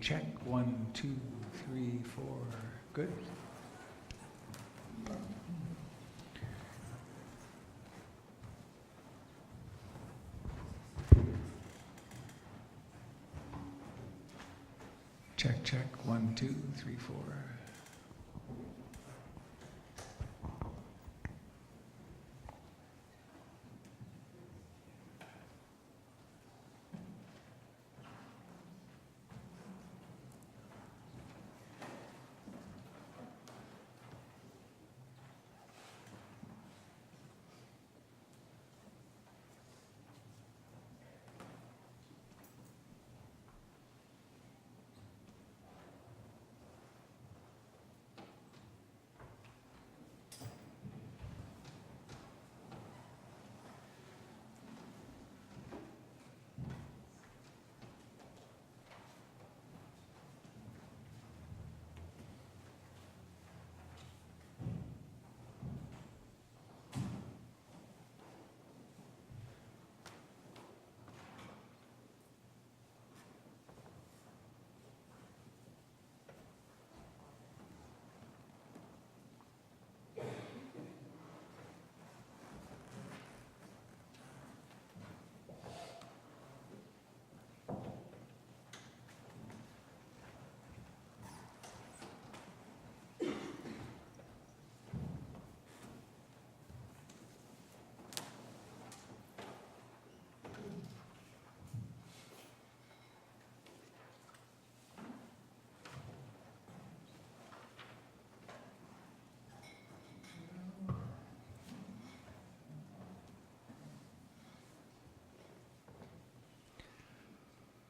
check. 1, 2, 3, 4. Good. Check, check. 1, 2, 3, 4.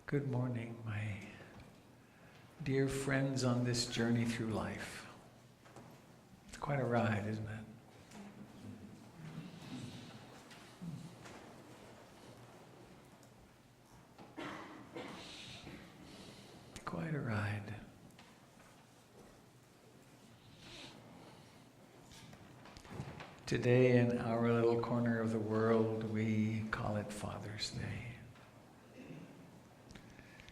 Good morning, my dear friends on this journey through life. It's quite a ride, isn't it? Quite a ride. Today, in our little corner of the world, we call it Father's Day.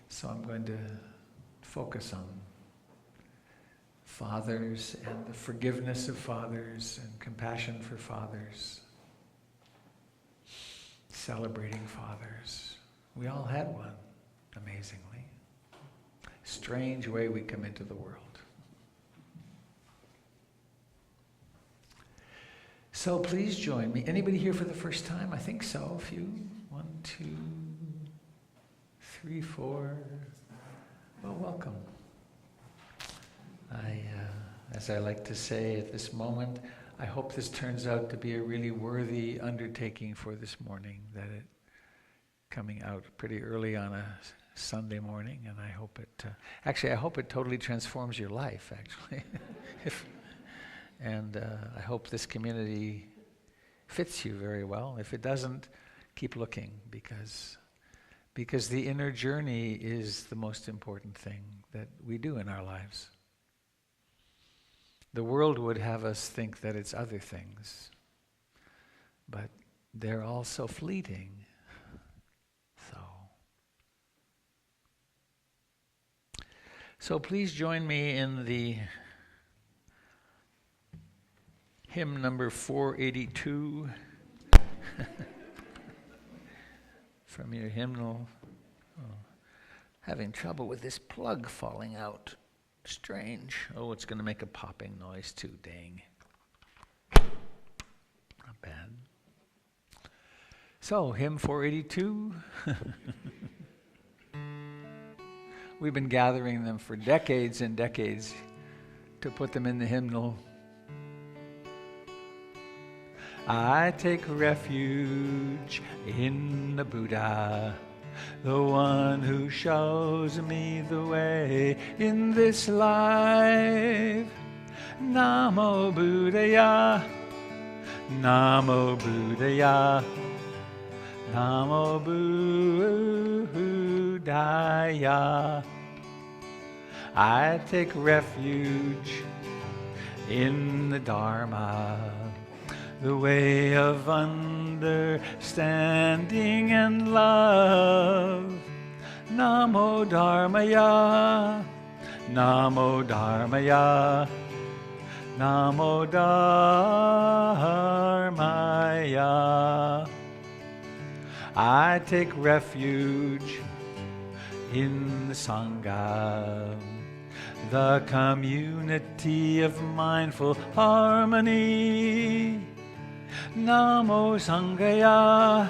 So I'm going to focus on fathers and the forgiveness of fathers and compassion for fathers, celebrating fathers. We all had one, amazingly. Strange way we come into the world. So please join me. Anybody here for the first time? I think so. A few. 1, 2, 3, 4. Well, welcome. As I like to say at this moment, I hope this turns out to be a really worthy undertaking for this morning, that it coming out pretty early on a Sunday morning, and I hope it, I hope it totally transforms your life, actually. I hope this community fits you very well. If it doesn't, keep looking, because the inner journey is the most important thing that we do in our lives. The world would have us think that it's other things, but they're all so fleeting. So please join me in the hymn number 482 from your hymnal. Oh, having trouble with this plug falling out. Strange. Oh, it's going to make a popping noise too, dang. Not bad. So, hymn 482. We've been gathering them for decades and decades to put them in the hymnal. I take refuge in the Buddha, the one who shows me the way in this life. Namo Buddhaya, Namo Buddhaya, Namo Buddhaya. I take refuge in the Dharma, the way of understanding and love. Namo Dharmaya, Namo Dharmaya, Namo Dharmaya. I take refuge in the Sangha, the community of mindful harmony. Namo Sanghaya,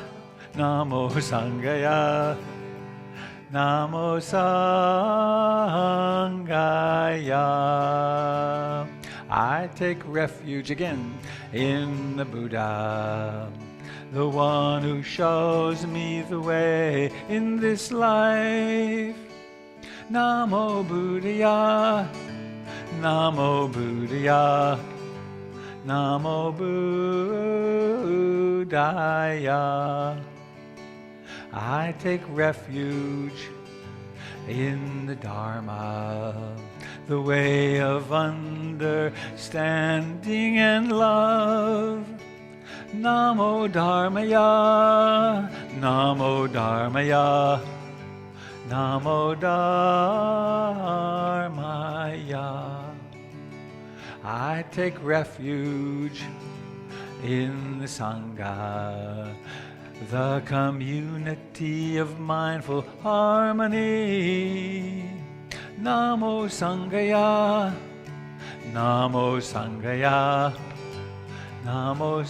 Namo Sanghaya, Namo Sanghaya. I take refuge again in the Buddha, the one who shows me the way in this life. Namo Buddhaya, Namo Buddhaya, Namo Buddhaya. I take refuge in the Dharma, the way of understanding and love. Namo Dharmaya, Namo Dharmaya, Namo Dharmaya. I take refuge in the Sangha, the community of mindful harmony. Namo Sanghaya, Namo Sanghaya, Namo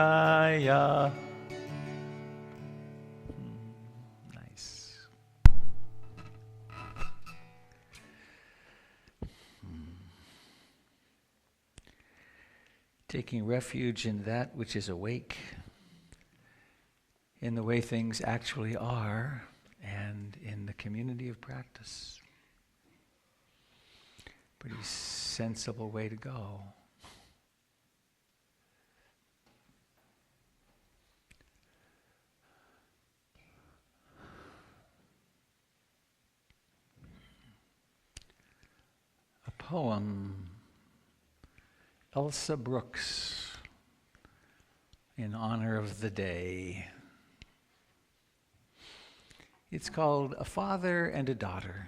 Sanghaya. Nice. Taking refuge in that which is awake, in the way things actually are, and in the community of practice. Pretty sensible way to go. A poem, Elsa Brooks, in honor of the day. It's called A Father and a Daughter.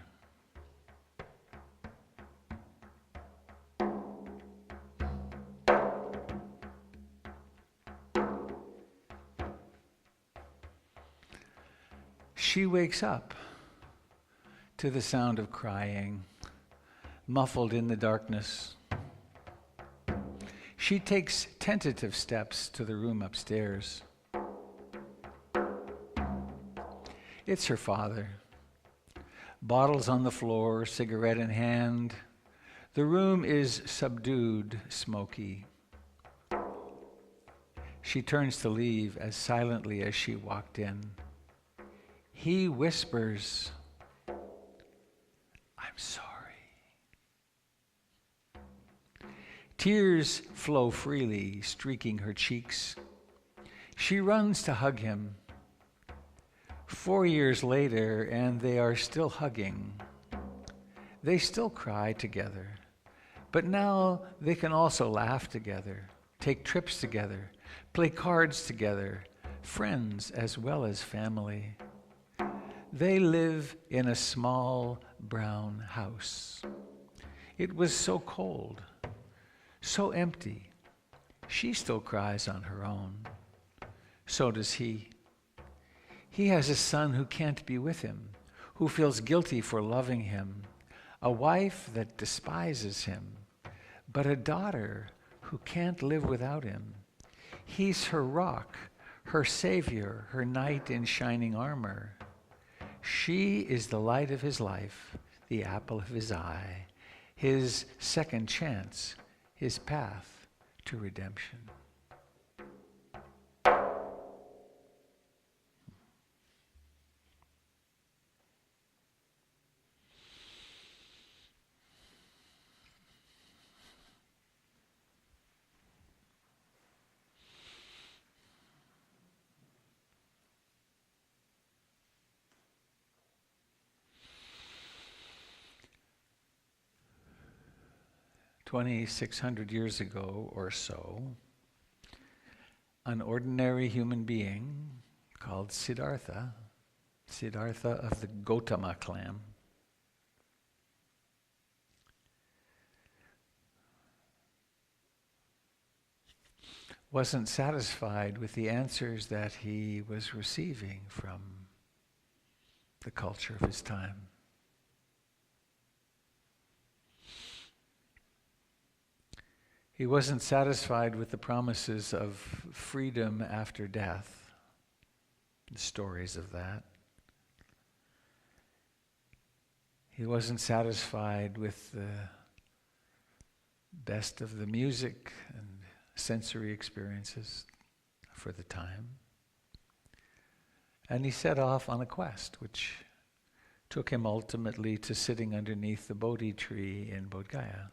She wakes up to the sound of crying, muffled in the darkness. She takes tentative steps to the room upstairs. It's her father. Bottles on the floor, cigarette in hand. The room is subdued, smoky. She turns to leave as silently as she walked in. He whispers, "I'm sorry." Tears flow freely, streaking her cheeks. She runs to hug him. 4 years later, and they are still hugging. They still cry together, but now they can also laugh together, take trips together, play cards together, friends as well as family. They live in a small brown house. It was so cold, so empty. She still cries on her own. So does he. He has a son who can't be with him, who feels guilty for loving him, a wife that despises him, but a daughter who can't live without him. He's her rock, her savior, her knight in shining armor. She is the light of his life, the apple of his eye, his second chance, his path to redemption. $2,600 years ago or so, an ordinary human being called Siddhartha Siddhartha of the Gautama clan. Wasn't satisfied with the answers that he was receiving from the culture of his time. He wasn't satisfied with the promises of freedom after death, the stories of that. He wasn't satisfied with the best of the music and sensory experiences for the time. And he set off on a quest, which took him ultimately to sitting underneath the Bodhi tree in Bodh Gaya.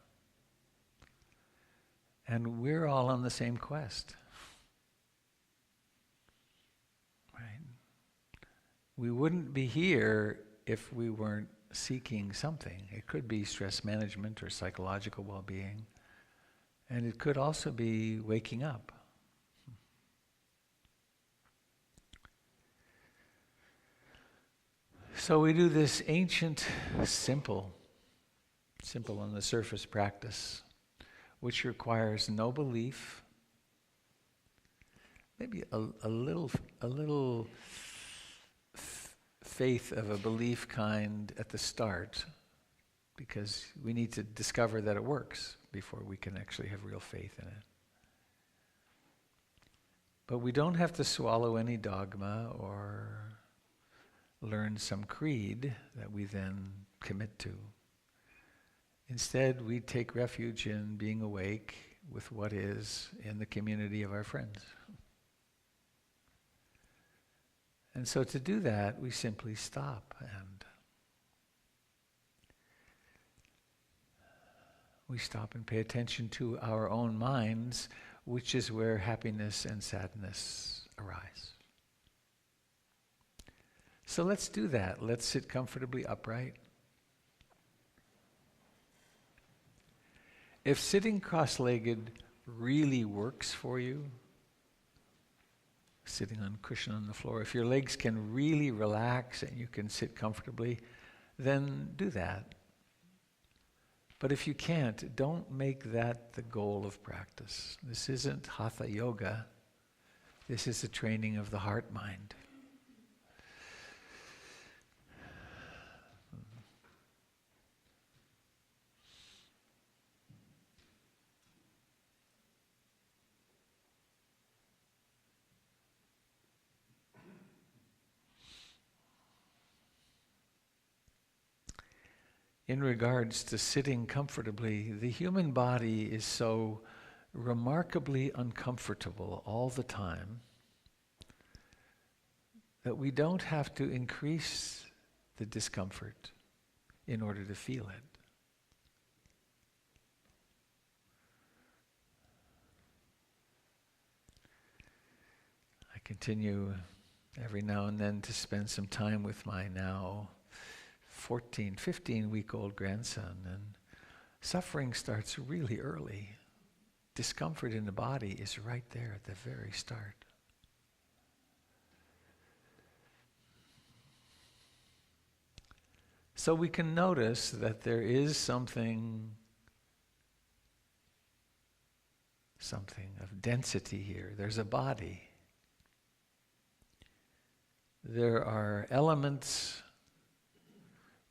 And we're all on the same quest. Right? We wouldn't be here if we weren't seeking something. It could be stress management or psychological well-being. And it could also be waking up. So we do this ancient, simple on the surface practice, which requires no belief, maybe a little faith of a belief kind at the start, because we need to discover that it works before we can actually have real faith in it. But we don't have to swallow any dogma or learn some creed that we then commit to. Instead, we take refuge in being awake with what is in the community of our friends. And so to do that, we simply stop and we stop and pay attention to our own minds, which is where happiness and sadness arise. So let's do that. Let's sit comfortably upright. If sitting cross-legged really works for you, sitting on a cushion on the floor, if your legs can really relax and you can sit comfortably, then do that. But if you can't, don't make that the goal of practice. This isn't hatha yoga. This is a training of the heart-mind. In regards to sitting comfortably, the human body is so remarkably uncomfortable all the time that we don't have to increase the discomfort in order to feel it. I continue every now and then to spend some time with my now 15-week-old grandson, and suffering starts really early. Discomfort in the body is right there at the very start. So we can notice that there is something of density here. There's a body. There are elements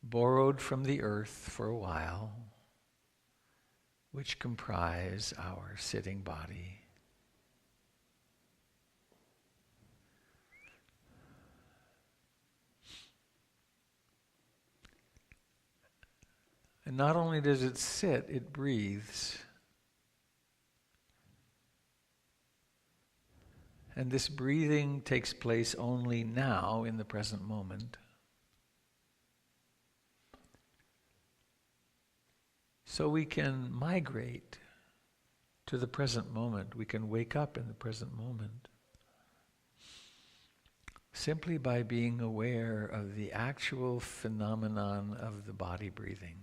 borrowed from the earth for a while, which comprise our sitting body. And not only does it sit, it breathes. And this breathing takes place only now in the present moment. So we can migrate to the present moment. We can wake up in the present moment simply by being aware of the actual phenomenon of the body breathing.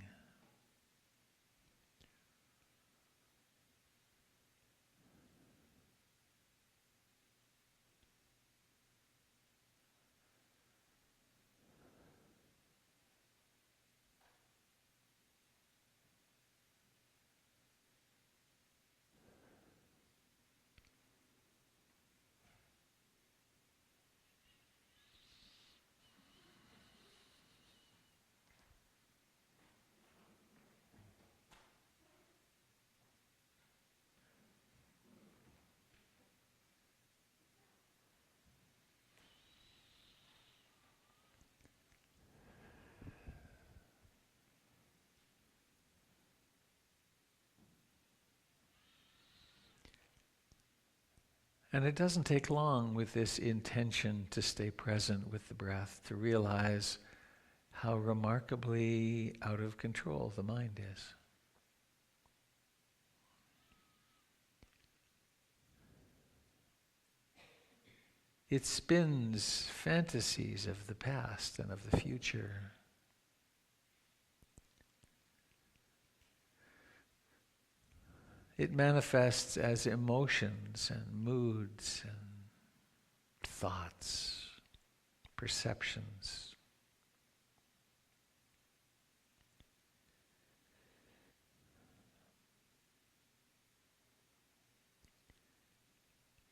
And it doesn't take long with this intention to stay present with the breath to realize how remarkably out of control the mind is. It spins fantasies of the past and of the future. It manifests as emotions and moods and thoughts, perceptions.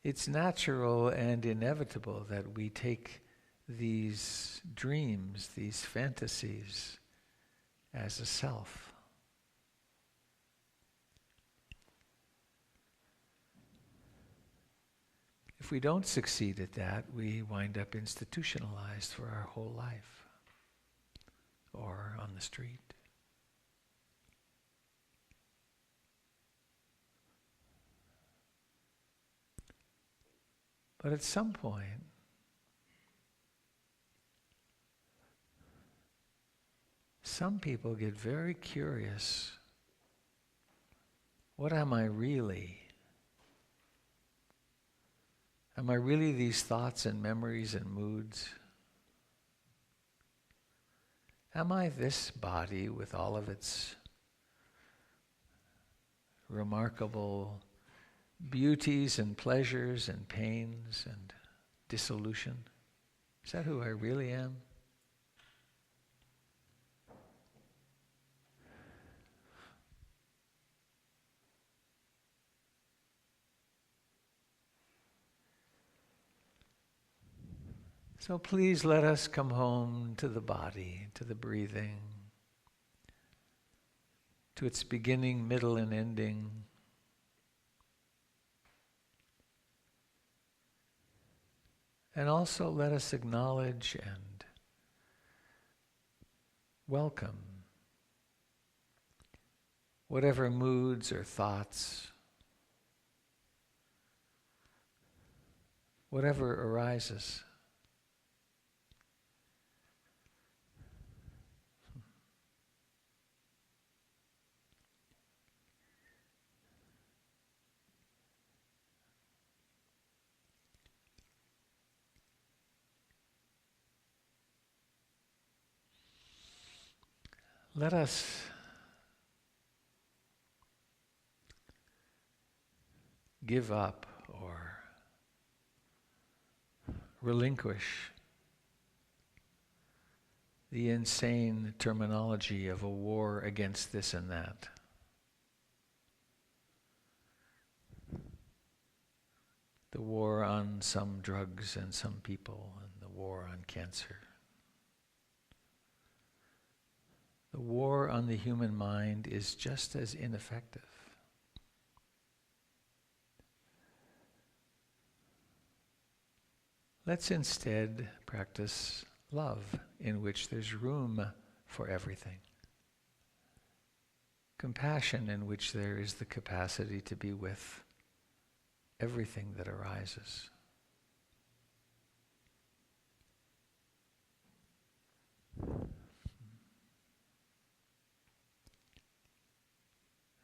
It's natural and inevitable that we take these dreams, these fantasies, as a self. If we don't succeed at that, we wind up institutionalized for our whole life, or on the street. But at some point, some people get very curious. What am I really? Am I really these thoughts and memories and moods? Am I this body with all of its remarkable beauties and pleasures and pains and dissolution? Is that who I really am? So please let us come home to the body, to the breathing, to its beginning, middle, and ending. And also let us acknowledge and welcome whatever moods or thoughts, whatever arises. Let us give up or relinquish the insane terminology of a war against this and that. The war on some drugs and some people, and the war on cancer. The war on the human mind is just as ineffective. Let's instead practice love, in which there's room for everything. Compassion, in which there is the capacity to be with everything that arises.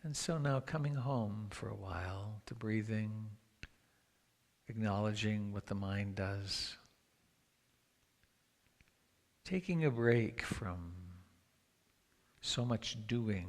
And so now coming home for a while to breathing, acknowledging what the mind does, taking a break from so much doing.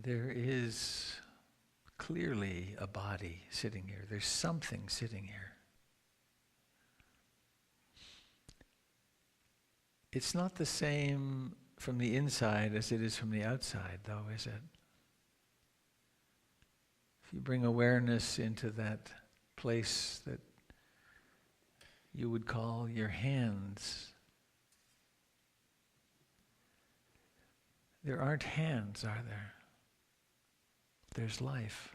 there is clearly a body sitting here. There's something sitting here. It's not the same from the inside as it is from the outside, though, is it? If you bring awareness into that place that you would call your hands, there aren't hands, are there? There's life.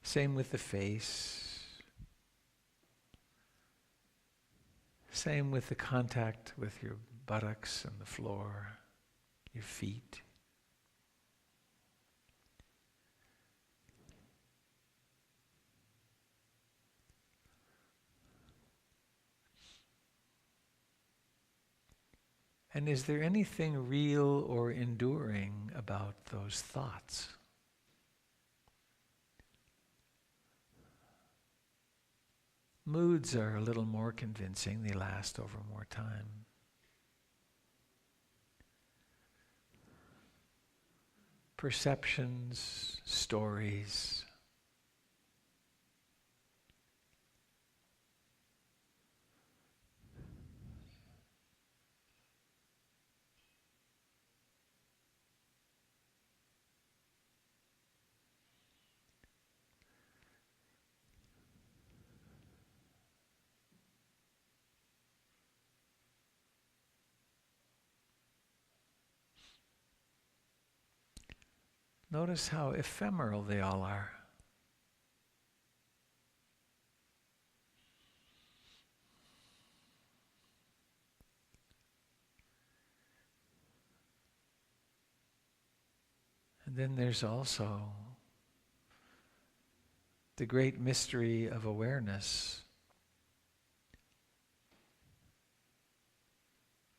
Same with the face. Same with the contact with your buttocks and the floor, your feet. And is there anything real or enduring about those thoughts? Moods are a little more convincing. They last over more time. Perceptions, stories. Notice how ephemeral they all are. And then there's also the great mystery of awareness.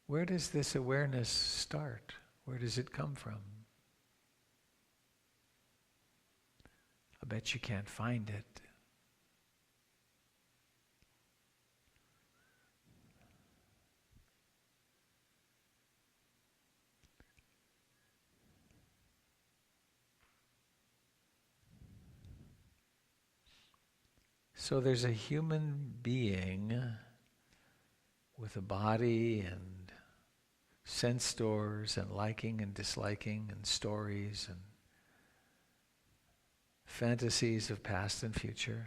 Where does this awareness start? Where does it come from? I bet you can't find it. So there's a human being with a body and sense doors and liking and disliking and stories and fantasies of past and future.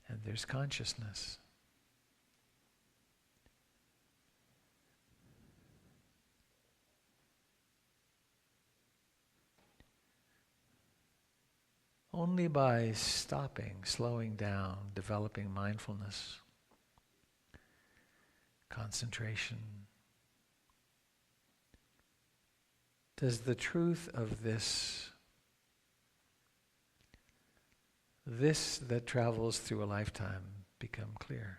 And there's consciousness. Only by stopping, slowing down, developing mindfulness, concentration, does the truth of this that travels through a lifetime become clear.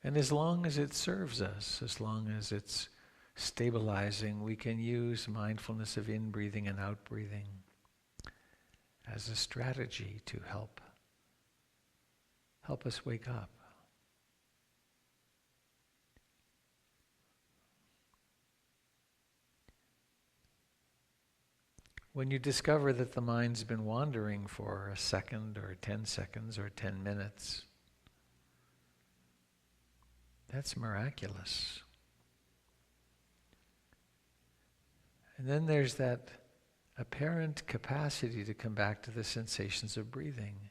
And as long as it serves us, as long as it's stabilizing, we can use mindfulness of in-breathing and out-breathing as a strategy to help us wake up. When you discover that the mind's been wandering for a second or 10 seconds or 10 minutes, that's miraculous. And then there's that apparent capacity to come back to the sensations of breathing.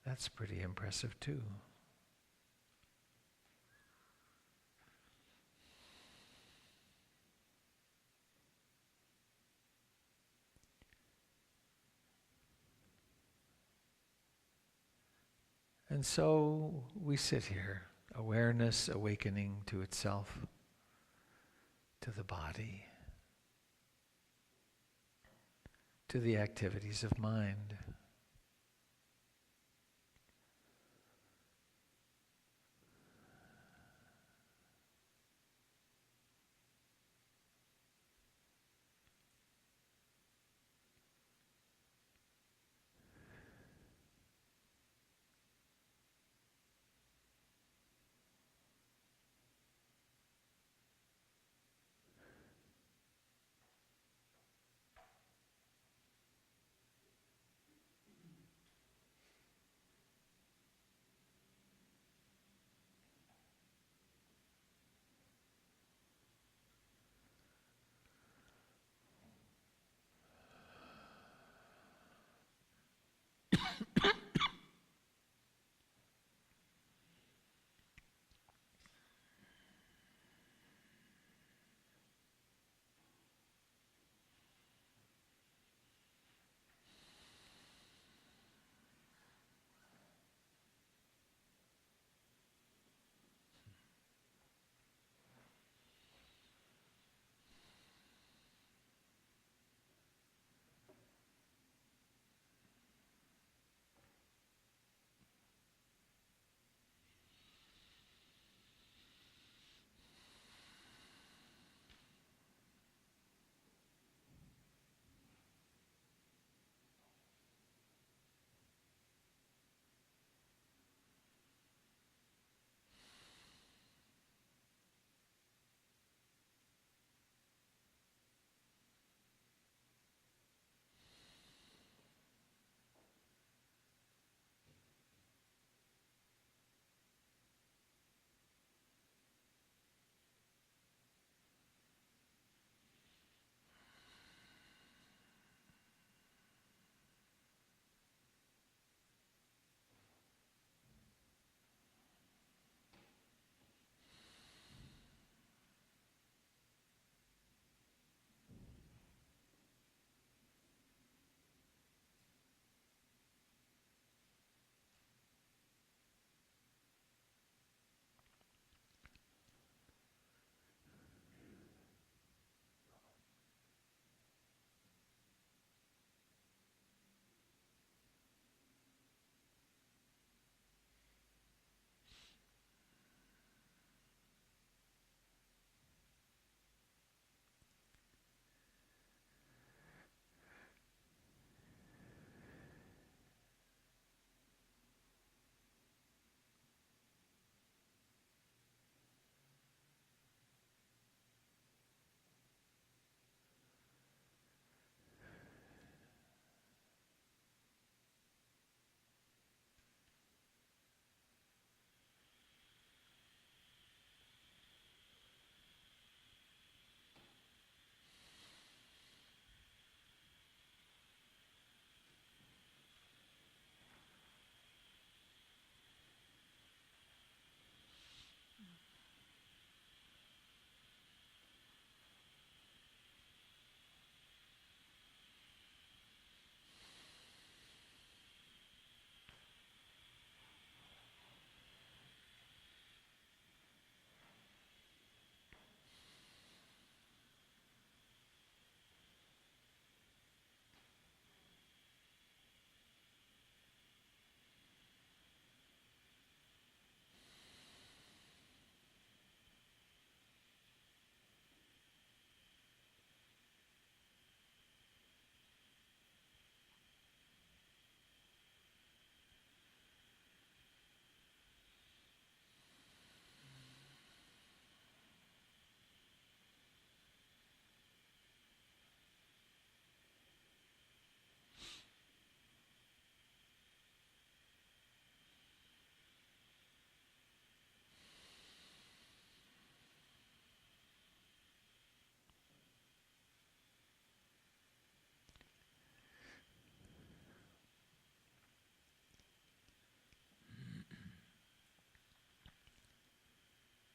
That's pretty impressive too. And so we sit here, awareness awakening to itself, to the body, to the activities of mind.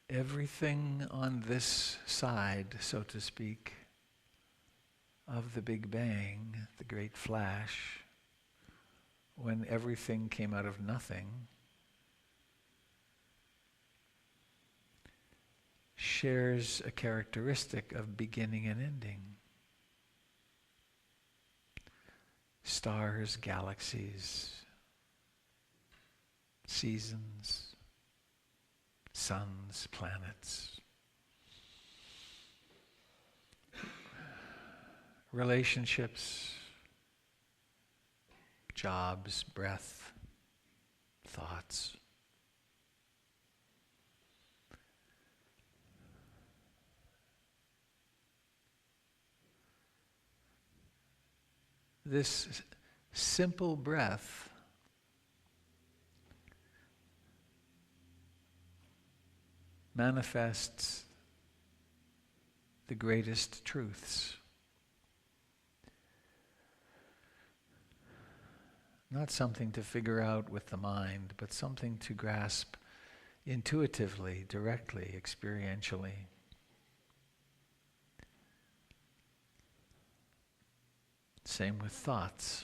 everything on this side, so to speak, of the Big Bang, the great flash, when everything came out of nothing, shares a characteristic of beginning and ending. Stars, galaxies, seasons, suns, planets, relationships, jobs, breath, thoughts. This simple breath manifests the greatest truths. Not something to figure out with the mind, but something to grasp intuitively, directly, experientially. Same with thoughts.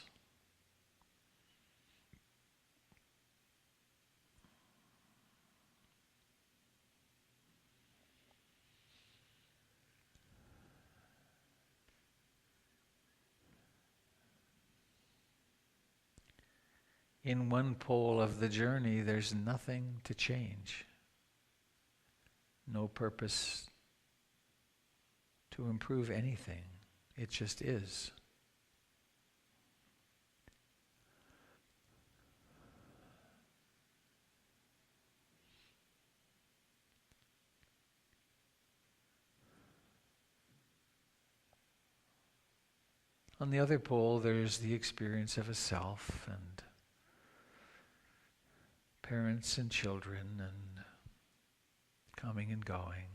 In one pole of the journey, there's nothing to change. No purpose to improve anything. It just is. On the other pole, there's the experience of a self and parents and children and coming and going.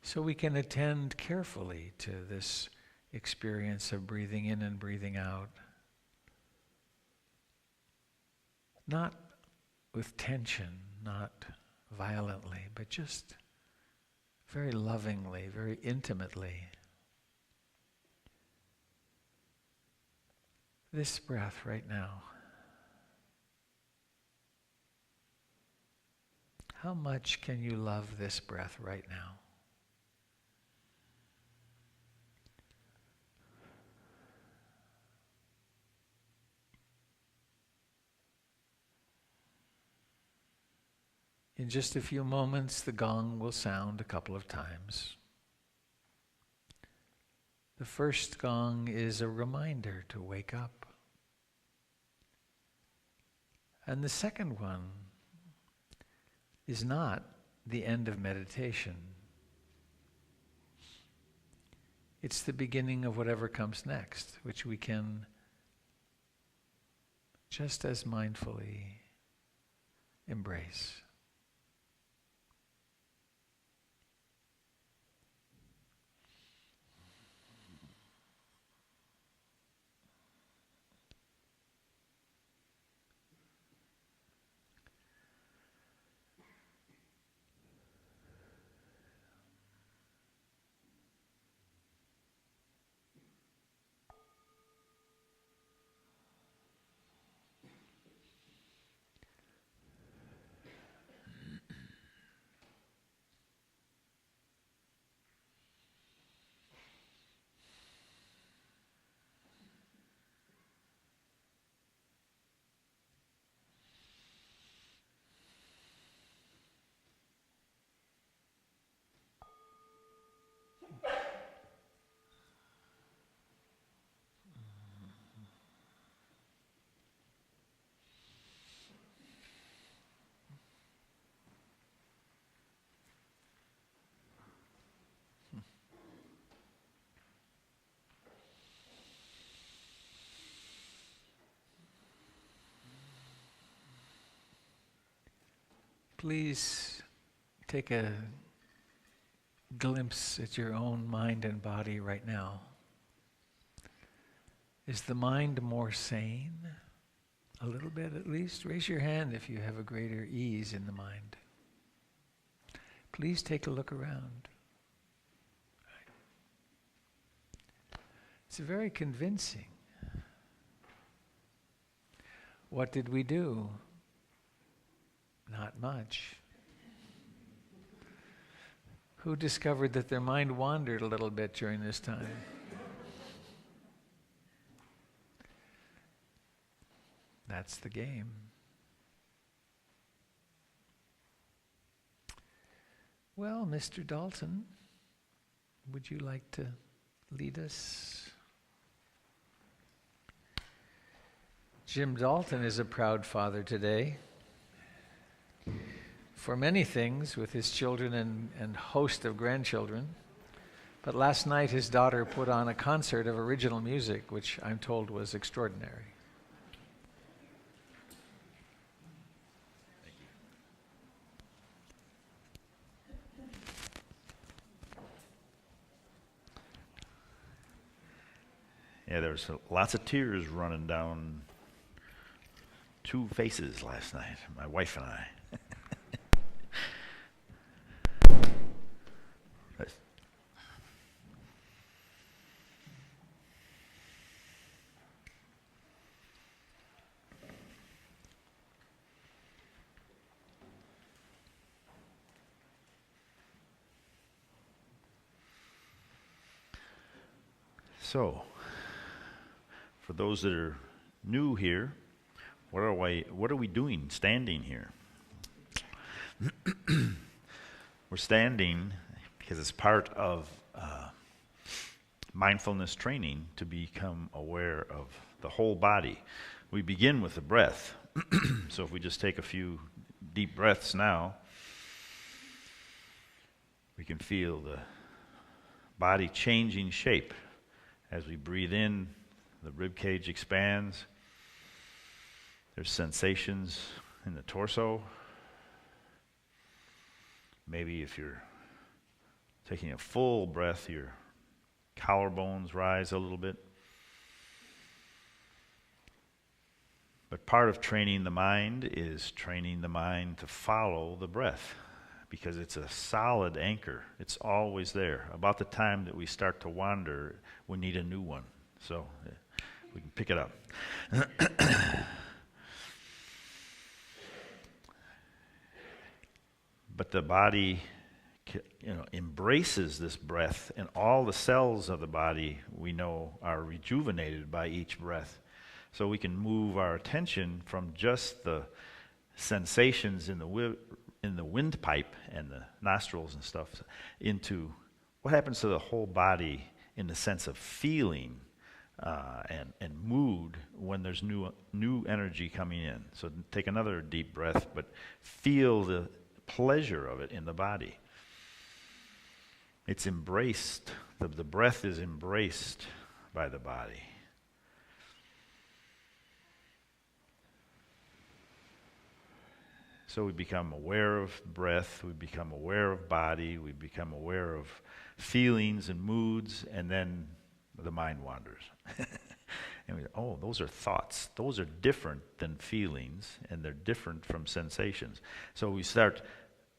So we can attend carefully to this experience of breathing in and breathing out. Not with tension, not violently, but just very lovingly, very intimately. This breath right now. How much can you love this breath right now? In just a few moments, the gong will sound a couple of times. The first gong is a reminder to wake up. And the second one is not the end of meditation. It's the beginning of whatever comes next, which we can just as mindfully embrace. Please take a glimpse at your own mind and body right now. Is the mind more sane? A little bit at least? Raise your hand if you have a greater ease in the mind. Please take a look around. It's very convincing. What did we do? Not much. Who discovered that their mind wandered a little bit during this time? That's the game. Well, Mr. Dalton, would you like to lead us? Jim Dalton is a proud father today. For many things, with his children and host of grandchildren. But last night his daughter put on a concert of original music, which I'm told was extraordinary. Yeah, there was lots of tears running down two faces last night, my wife and I. So, for those that are new here, what are we doing standing here? We're standing because it's part of mindfulness training to become aware of the whole body. We begin with the breath. So if we just take a few deep breaths now, we can feel the body changing shape. As we breathe in, the rib cage expands. There's sensations in the torso. Maybe if you're taking a full breath, your collarbones rise a little bit. But part of training the mind is training the mind to follow the breath, because it's a solid anchor. It's always there. About the time that we start to wander, we need a new one. So we can pick it up. But the body, embraces this breath, and all the cells of the body we know are rejuvenated by each breath. So we can move our attention from just the sensations in the windpipe and the nostrils and stuff into what happens to the whole body in the sense of feeling and mood when there's new energy coming in. So take another deep breath, but feel the pleasure of it in the body. It's embraced. The breath is embraced by the body. So we become aware of breath, we become aware of body, we become aware of feelings and moods, and then the mind wanders. And we go, oh, those are thoughts. Those are different than feelings, and they're different from sensations. So we start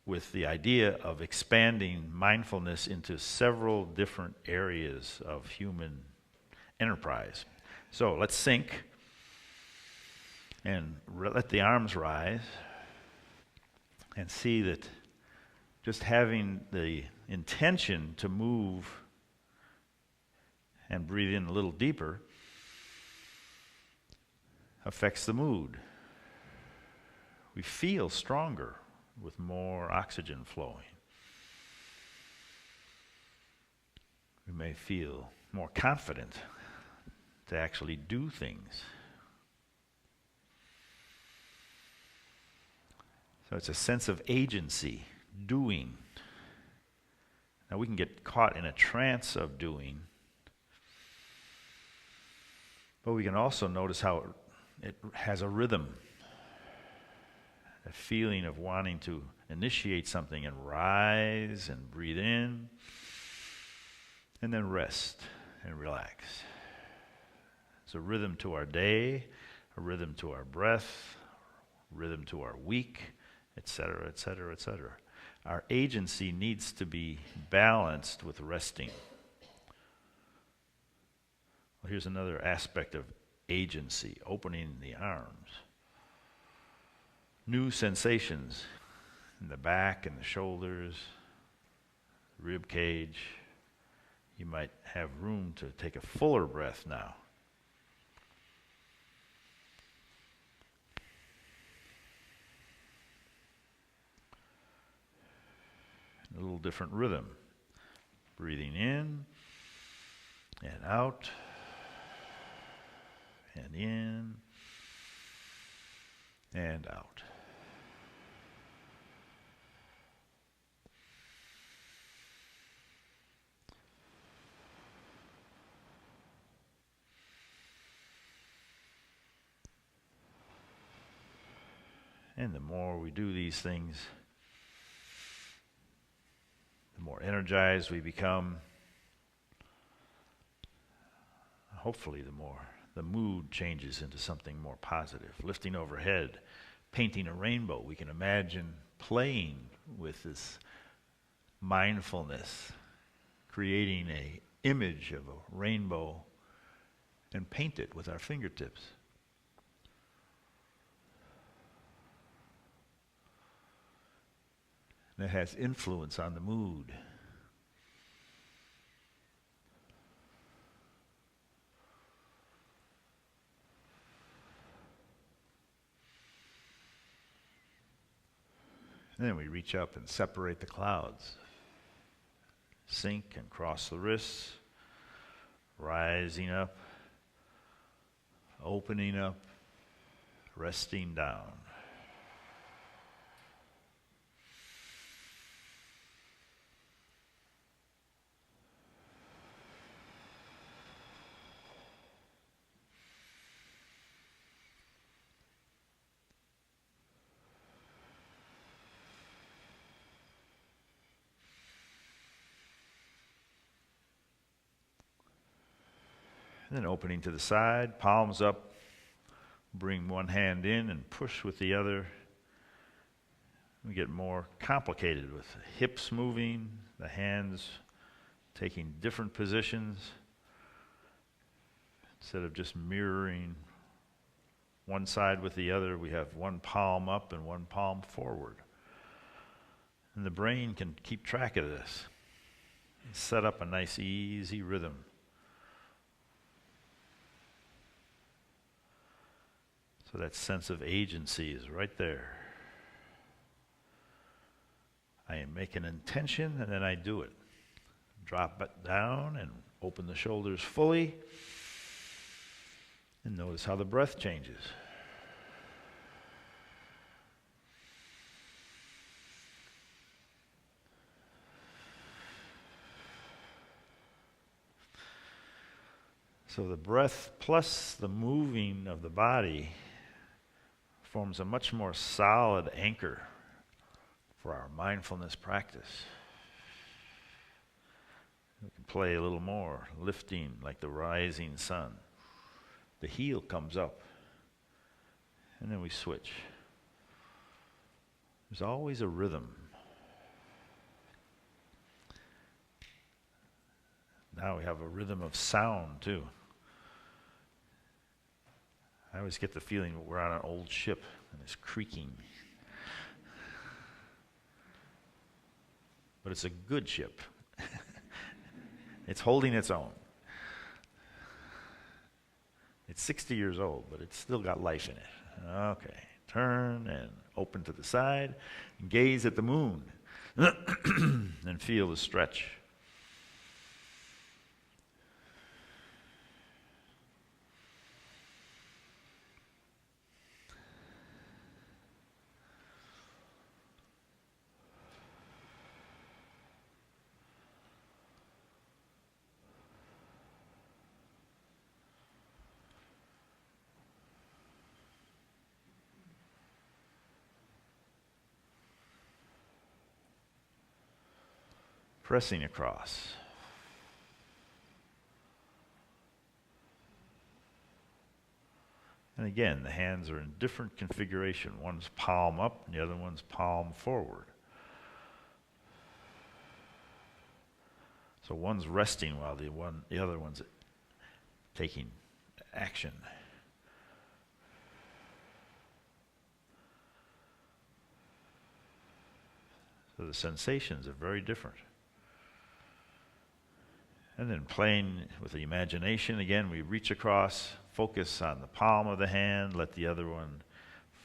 with the idea of expanding mindfulness into several different areas of human enterprise. So let's sink and let the arms rise. And see that just having the intention to move and breathe in a little deeper affects the mood. We feel stronger with more oxygen flowing. We may feel more confident to actually do things. So it's a sense of agency, doing. Now we can get caught in a trance of doing, but we can also notice how it has a rhythm, a feeling of wanting to initiate something and rise and breathe in, and then rest and relax. It's a rhythm to our day, a rhythm to our breath, rhythm to our week, etc., etc., etc. Our agency needs to be balanced with resting. Well, here's another aspect of agency, opening the arms. New sensations in the back and the shoulders, rib cage. You might have room to take a fuller breath now. A little different rhythm. Breathing in and out and in and out. And the more we do these things, the more energized we become. Hopefully, the more the mood changes into something more positive. Lifting overhead, painting a rainbow. We can imagine playing with this mindfulness, creating an image of a rainbow and paint it with our fingertips. That has influence on the mood. And then we reach up and separate the clouds. Sink and cross the wrists, rising up, opening up, resting down. And then opening to the side, palms up, bring one hand in and push with the other. We get more complicated with the hips moving, the hands taking different positions. Instead of just mirroring one side with the other, we have one palm up and one palm forward. And the brain can keep track of this. Set up a nice, easy rhythm. So that sense of agency is right there. I make an intention and then I do it. Drop it down and open the shoulders fully. And notice how the breath changes. So the breath plus the moving of the body forms a much more solid anchor for our mindfulness practice. We can play a little more, lifting like the rising sun. The heel comes up, and then we switch. There's always a rhythm. Now we have a rhythm of sound, too. I always get the feeling we're on an old ship and it's creaking. But it's a good ship. It's holding its own. It's 60 years old, but it's still got life in it. Okay, turn and open to the side, and gaze at the moon, and feel the stretch. pressing across. And again, the hands are in different configuration. One's palm up, and the other one's palm forward. So one's resting while the other one's taking action. So the sensations are very different. And then playing with the imagination, again, we reach across, focus on the palm of the hand, let the other one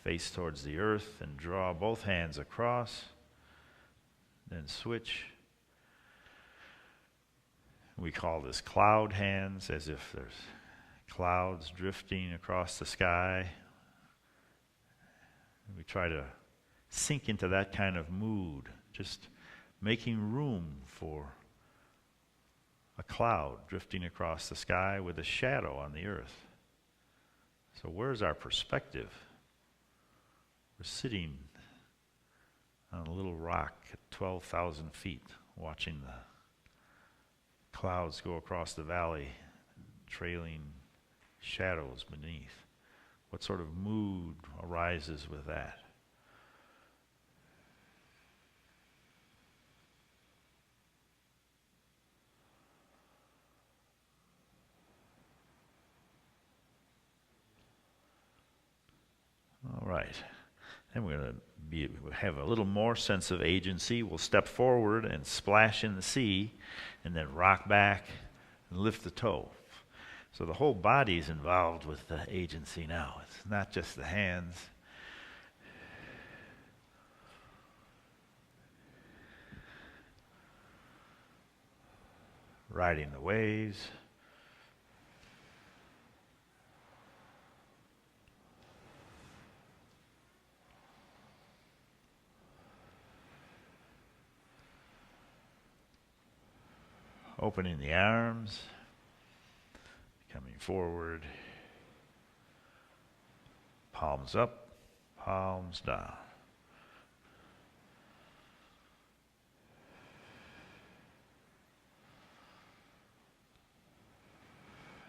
face towards the earth, and draw both hands across, then switch. We call this cloud hands, as if there's clouds drifting across the sky. We try to sink into that kind of mood, just making room for a cloud drifting across the sky with a shadow on the earth. So where's our perspective? We're sitting on a little rock at 12,000 feet, watching the clouds go across the valley, trailing shadows beneath. What sort of mood arises with that? All right. Then we're going to have a little more sense of agency. We'll step forward and splash in the sea, and then rock back and lift the toe. So the whole body is involved with the agency now. It's not just the hands. Riding the waves. Opening the arms, coming forward, palms up, palms down.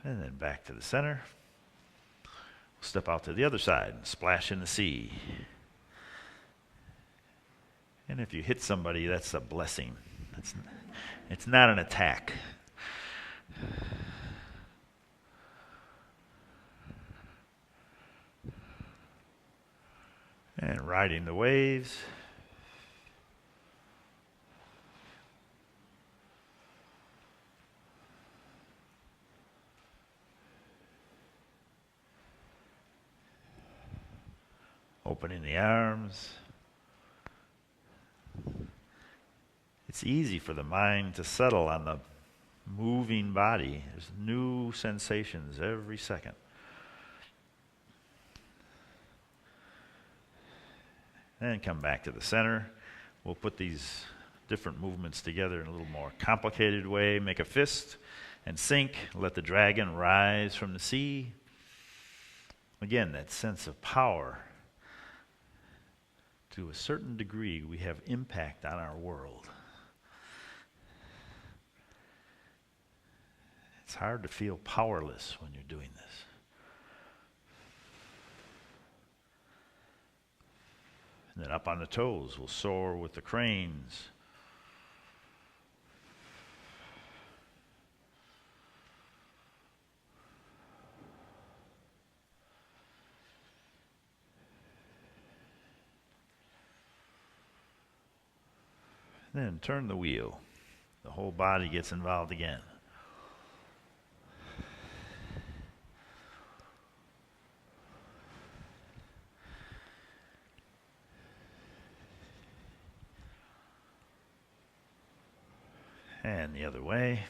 And then back to the center. Step out to the other side and splash in the sea. And if you hit somebody, that's a blessing. It's not an attack. And riding the waves. Opening the arms. It's easy for the mind to settle on the moving body. There's new sensations every second. And come back to the center. We'll put these different movements together in a little more complicated way. Make a fist and sink. Let the dragon rise from the sea. Again, that sense of power. To a certain degree, we have impact on our world. It's hard to feel powerless when you're doing this. And then up on the toes, we'll soar with the cranes. Then turn the wheel. The whole body gets involved again. And the other way.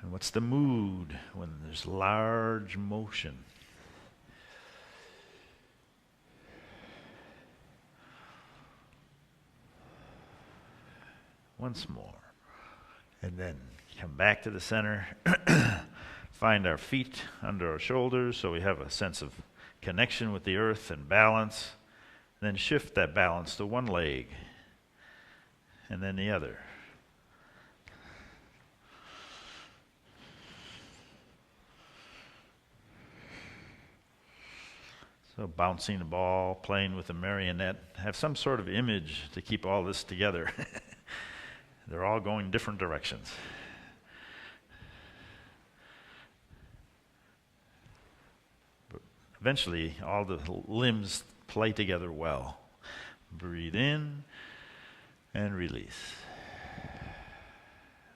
And what's the mood when there's large motion? Once more. And then come back to the center. Find our feet under our shoulders so we have a sense of connection with the earth and balance. And then shift that balance to one leg. and then the other. So bouncing the ball, playing with a marionette, have some sort of image to keep all this together. They're all going different directions. But eventually, all the limbs play together well. Breathe in and release.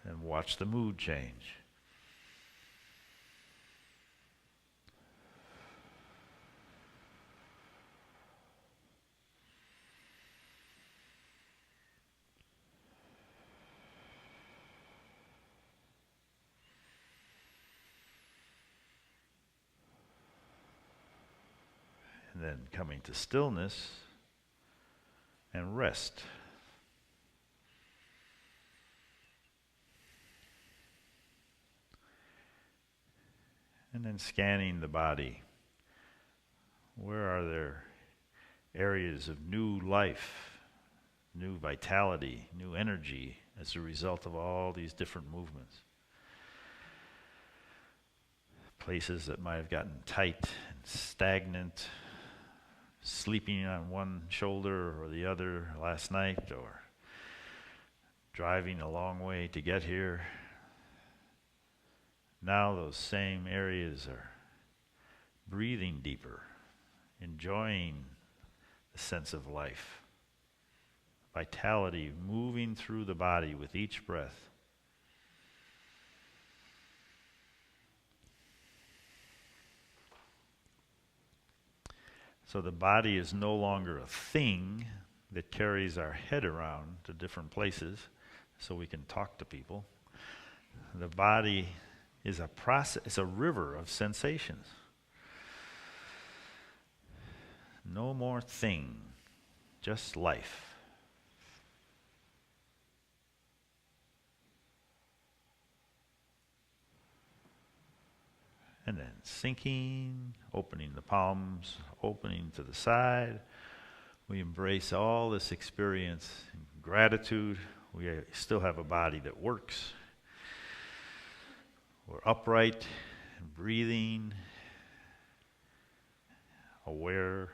And watch the mood change. And then coming to stillness and rest. And then scanning the body. Where are there areas of new life, new vitality, new energy as a result of all these different movements? Places that might have gotten tight and stagnant, sleeping on one shoulder or the other last night, or driving a long way to get here. Now those same areas are breathing deeper, enjoying the sense of life, vitality moving through the body with each breath. So the body is no longer a thing that carries our head around to different places so we can talk to people. The body is a process, it's a river of sensations. No more thing, just life. And then sinking, opening the palms, opening to the side. We embrace all this experience in gratitude. We still have a body that works. We're upright and breathing, aware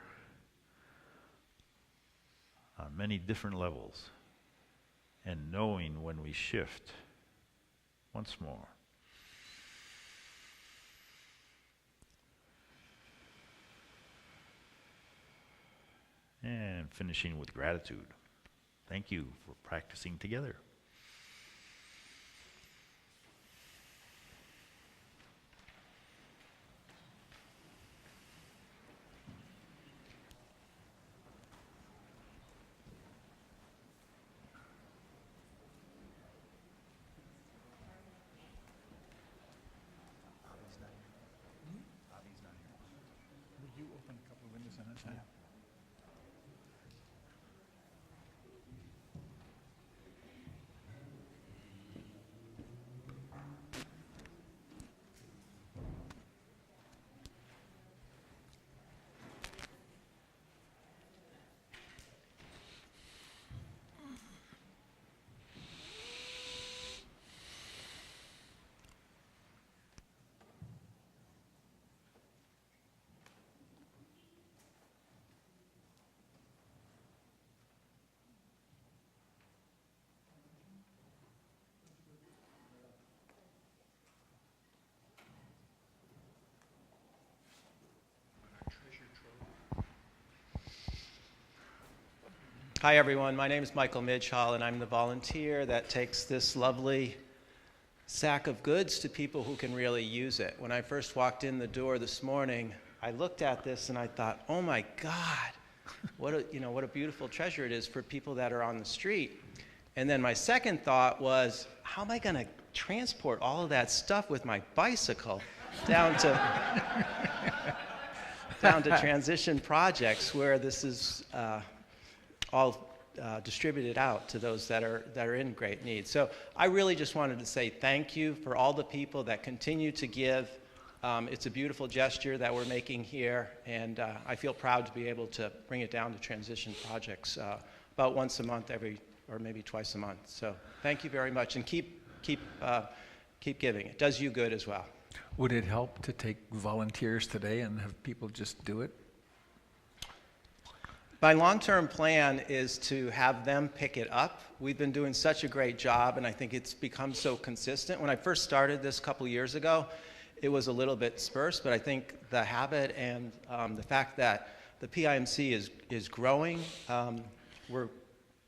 on many different levels, and knowing when we shift. Once more. And finishing with gratitude. Thank you for practicing together. Would you open a couple of windows on that side? Hi, everyone. My name is Michael Midshall, and I'm the volunteer that takes this lovely sack of goods to people who can really use it. When I first walked in the door this morning, I looked at this and I thought, oh my God, what a beautiful treasure it is for people that are on the street. And then my second thought was, how am I going to transport all of that stuff with my bicycle down to Transition Projects, where this is all distributed out to those that are in great need. So I really just wanted to say thank you for all the people that continue to give. It's a beautiful gesture that we're making here, and I feel proud to be able to bring it down to Transition Projects about once a month, every or maybe twice a month. So thank you very much, and keep giving. It does you good as well. Would it help to take volunteers today and have people just do it? My long-term plan is to have them pick it up. We've been doing such a great job, and I think it's become so consistent. When I first started this a couple years ago, it was a little bit sparse, but I think the habit and the fact that the PIMC is growing, we're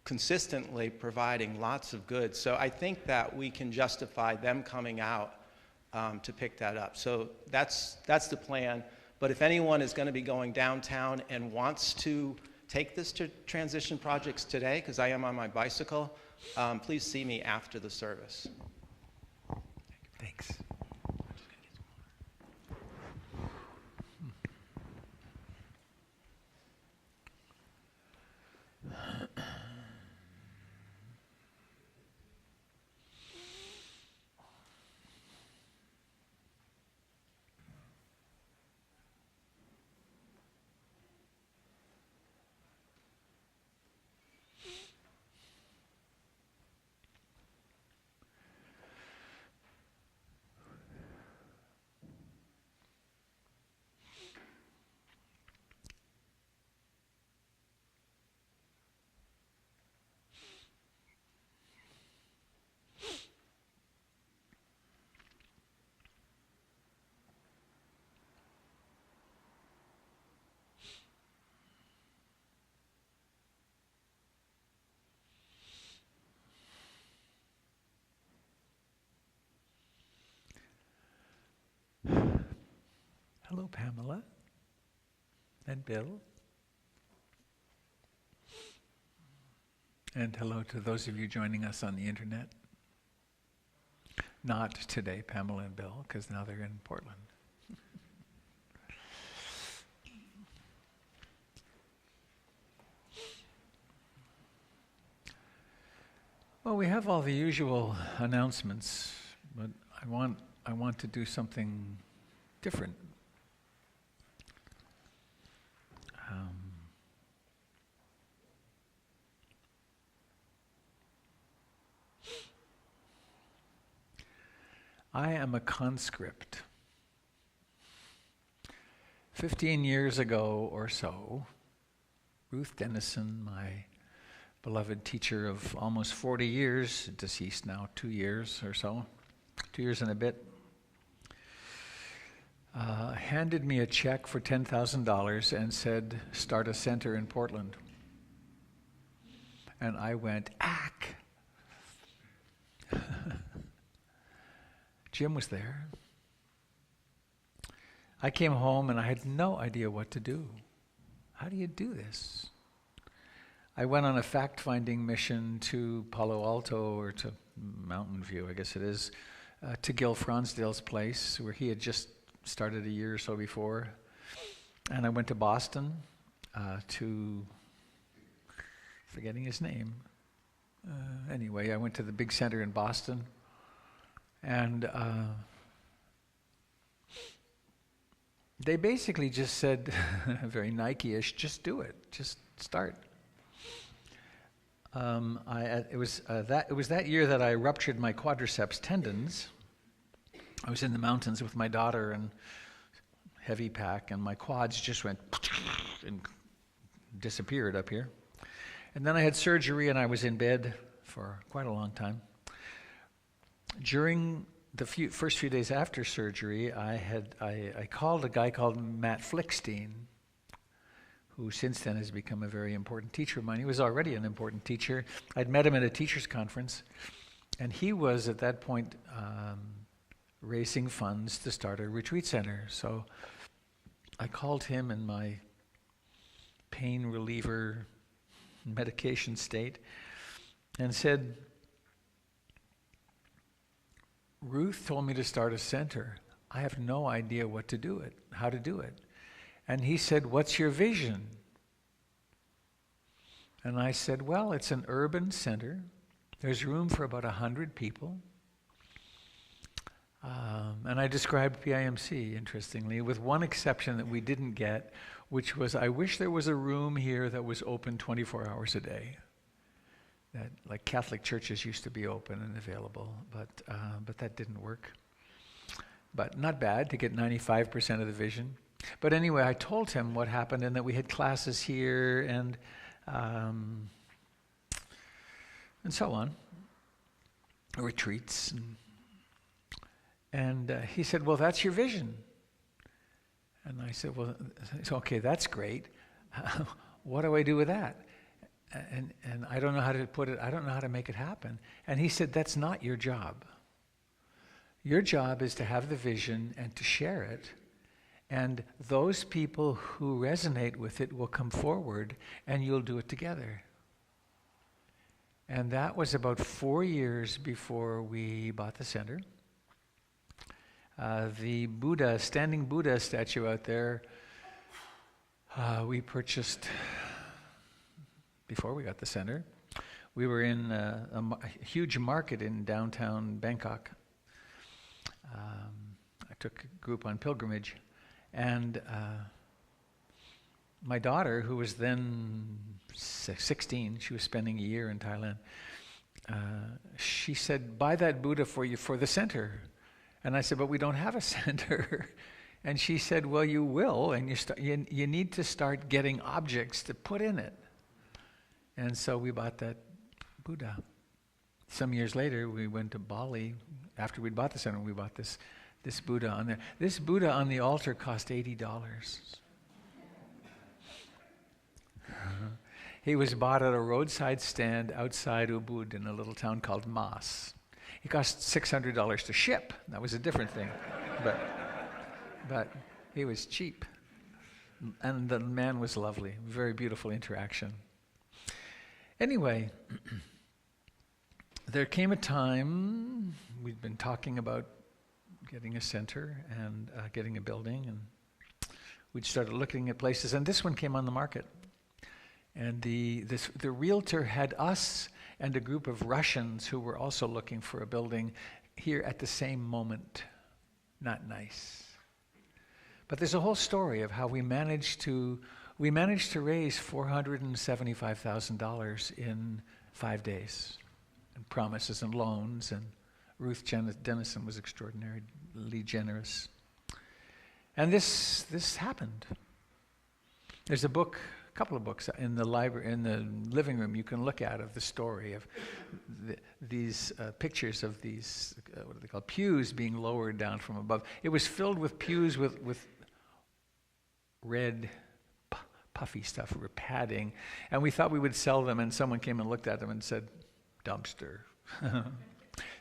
consistently providing lots of goods. So I think that we can justify them coming out to pick that up. So that's the plan. But if anyone is going to be going downtown and wants to take this to Transition Projects today, because I am on my bicycle, please see me after the service. Thanks. Hello, Pamela and Bill. And hello to those of you joining us on the internet. Not today, Pamela and Bill, because now they're in Portland. Well, we have all the usual announcements, but I want to do something different. I am a conscript. 15 years ago or so, Ruth Dennison, my beloved teacher of almost 40 years, deceased now 2 years or so, 2 years and a bit, handed me a check for $10,000 and said, start a center in Portland. And I went, ack! Jim was there. I came home and I had no idea what to do. How do you do this? I went on a fact-finding mission to Palo Alto, or to Mountain View, I guess it is, to Gil Fronsdale's place, where he had just started a year or so before. And I went to Boston to, forgetting his name. Anyway, I went to the big center in Boston. And they basically just said, very Nike-ish, just do it, just start. It was that year that I ruptured my quadriceps tendons. I was in the mountains with my daughter and heavy pack, and my quads just went and disappeared up here. And then I had surgery, and I was in bed for quite a long time. During the first few days after surgery, I called a guy called Matt Flickstein, who since then has become a very important teacher of mine. He was already an important teacher. I'd met him at a teachers conference, and he was at that point raising funds to start a retreat center. So I called him in my pain reliever medication state and said, Ruth told me to start a center. I have no idea how to do it. And he said, what's your vision? And I said, well, it's an urban center. There's room for about 100 people. And I described PIMC, interestingly, with one exception that we didn't get, which was, I wish there was a room here that was open 24 hours a day. that like Catholic churches used to be open and available, but that didn't work. But not bad to get 95% of the vision. But anyway, I told him what happened and that we had classes here and so on, retreats. And he said, well, that's your vision. And I said, well, okay, that's great. What do I do with that? And I don't know how to put it, I don't know how to make it happen. And he said, that's not your job. Your job is to have the vision and to share it. And those people who resonate with it will come forward and you'll do it together. And that was about 4 years before we bought the center. The Buddha, standing Buddha statue out there, we purchased before we got the center. We were in a huge market in downtown Bangkok. I took a group on pilgrimage, and my daughter, who was then 16, she was spending a year in Thailand, she said, buy that Buddha for you for the center. And I said, but we don't have a center. And she said, well, you will, and you need to start getting objects to put in it. And so we bought that Buddha. Some years later, we went to Bali. After we'd bought the center, we bought this Buddha on there. This Buddha on the altar cost $80. He was bought at a roadside stand outside Ubud in a little town called Mas. He cost $600 to ship. That was a different thing. But he was cheap. And the man was lovely. Very beautiful interaction. Anyway, there came a time, we'd been talking about getting a center and getting a building, and we'd started looking at places, and this one came on the market. And the realtor had us and a group of Russians who were also looking for a building here at the same moment. Not nice. But there's a whole story of how we managed to raise $475,000 in 5 days, and promises and loans, and Ruth Dennison was extraordinarily generous. And this happened. There's a couple of books in the library, in the living room you can look at of the story of these pictures of these, what are they called, pews being lowered down from above. It was filled with pews with red puffy stuff, or padding, and we thought we would sell them, and someone came and looked at them and said, dumpster.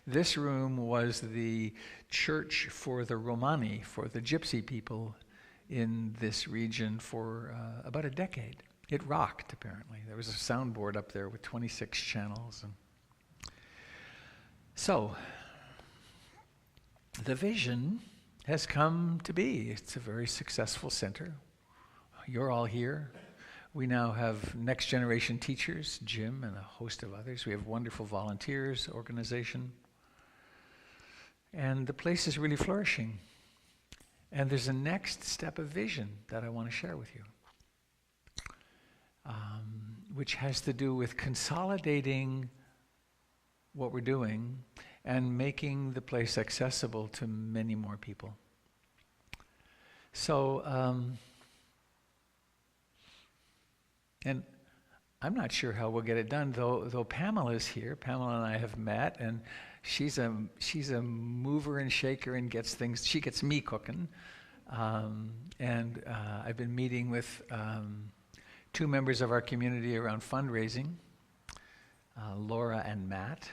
This room was the church for the Romani, for the gypsy people in this region for about a decade. It rocked, apparently. There was a soundboard up there with 26 channels. And so, the vision has come to be. It's a very successful center. You're all here. We now have next generation teachers, Jim and a host of others. We have wonderful volunteers, organization. And the place is really flourishing. And there's a next step of vision that I want to share with you, which has to do with consolidating what we're doing and making the place accessible to many more people. So, and I'm not sure how we'll get it done, though Pamela's here. Pamela and I have met, and she's a mover and shaker and gets things. She gets me cooking, and I've been meeting with 2 members of our community around fundraising, Laura and Matt.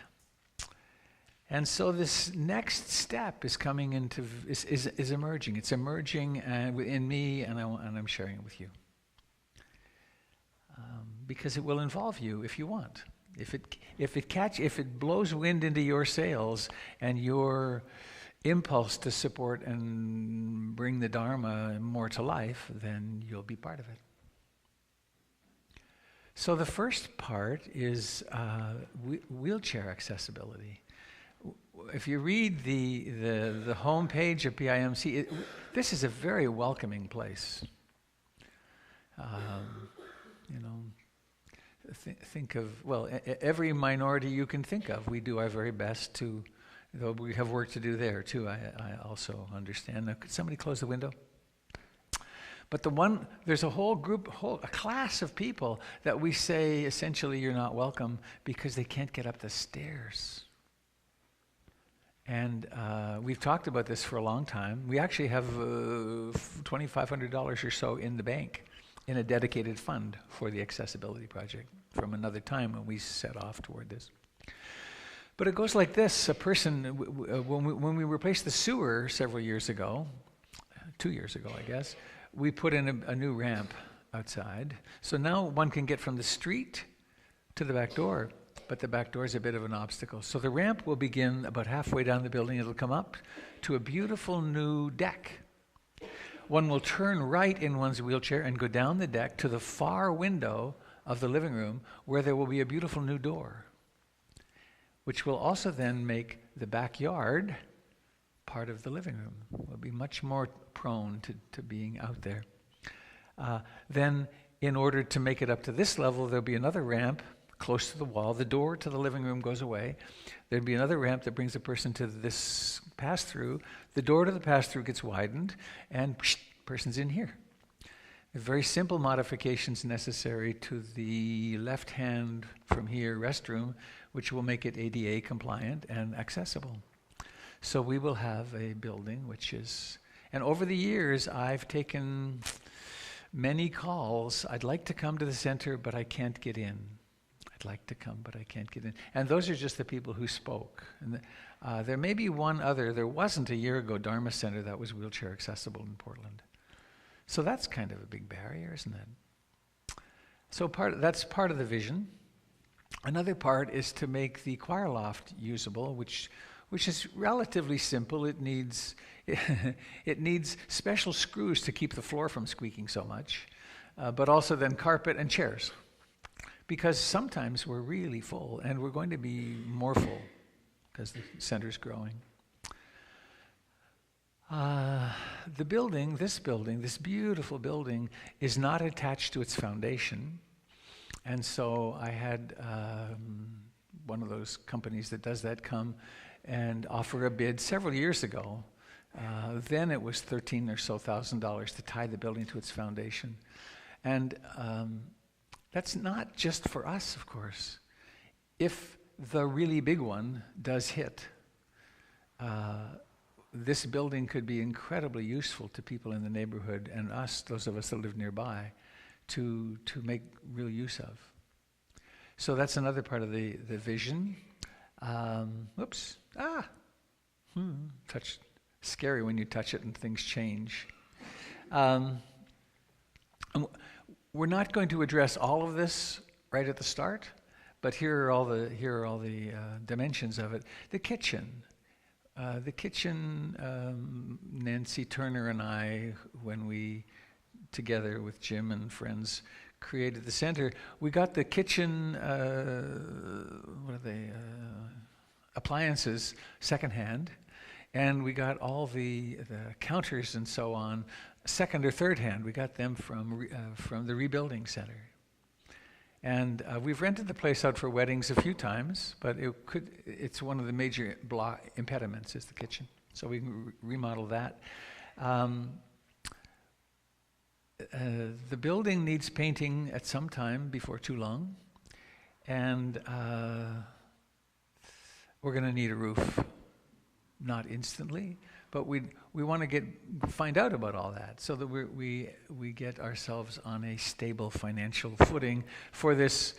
And so this next step is coming into is emerging. It's emerging in me, and I'm sharing it with you. Because it will involve you if you want. If it blows wind into your sails and your impulse to support and bring the Dharma more to life, then you'll be part of it. So the first part is wheelchair accessibility. If you read the homepage of PIMC, this is a very welcoming place. think of, well, every minority you can think of. We do our very best to, though we have work to do there too, I also understand. Now, could somebody close the window? But there's a whole group, a class of people that we say essentially you're not welcome because they can't get up the stairs. And we've talked about this for a long time. We actually have $2,500 or so in the bank in a dedicated fund for the accessibility project from another time when we set off toward this. But it goes like this. A person, when we replaced the sewer several years ago, 2 years ago, I guess, we put in a new ramp outside. So now one can get from the street to the back door, but the back door is a bit of an obstacle. So the ramp will begin about halfway down the building. It'll come up to a beautiful new deck. One will turn right in one's wheelchair and go down the deck to the far window of the living room where there will be a beautiful new door, which will also then make the backyard part of the living room. We'll be much more prone to being out there. Then, in order to make it up to this level, there'll be another ramp close to the wall. The door to the living room goes away. There'll be another ramp that brings the person to this pass-through. The door to the pass-through gets widened, and person's in here. Very simple modifications necessary to the left hand from here restroom, which will make it ADA compliant and accessible. So we will have a building which is, and over the years I've taken many calls. I'd like to come to the center, but I can't get in. I'd like to come, but I can't get in. And those are just the people who spoke. And there may be one other. There wasn't a year ago Dharma Center that was wheelchair accessible in Portland. So that's kind of a big barrier, isn't it? So that's part of the vision. Another part is to make the choir loft usable, which is relatively simple. It needs special screws to keep the floor from squeaking so much, but also then carpet and chairs, because sometimes we're really full, and we're going to be more full because the center's growing. This beautiful building, is not attached to its foundation, and so I had one of those companies that does that come and offer a bid several years ago. Then it was $13,000 or so to tie the building to its foundation. And that's not just for us, of course. If the really big one does hit, this building could be incredibly useful to people in the neighborhood and us, those of us that live nearby, to make real use of. So that's another part of the vision. Scary when you touch it and things change. We're not going to address all of this right at the start, but here are all the dimensions of it. The kitchen, Nancy Turner and I, when we, together with Jim and friends, created the center, we got the kitchen, appliances secondhand, and we got all the counters and so on second or third hand. We got them from the rebuilding center. And we've rented the place out for weddings a few times, but it's one of the major impediments is the kitchen. So we can remodel that. The building needs painting at some time before too long, and we're going to need a roof, not instantly, but we want to find out about all that so that we get ourselves on a stable financial footing for this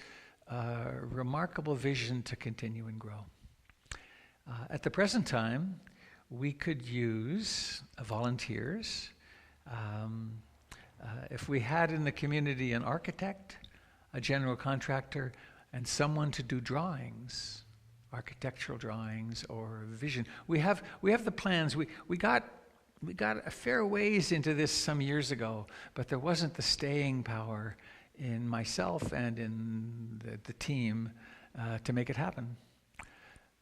remarkable vision to continue and grow. At the present time, we could use volunteers. If we had in the community an architect, a general contractor, and someone to do drawings, architectural drawings or vision. We have the plans. We got a fair ways into this some years ago, but there wasn't the staying power in myself and in the team to make it happen.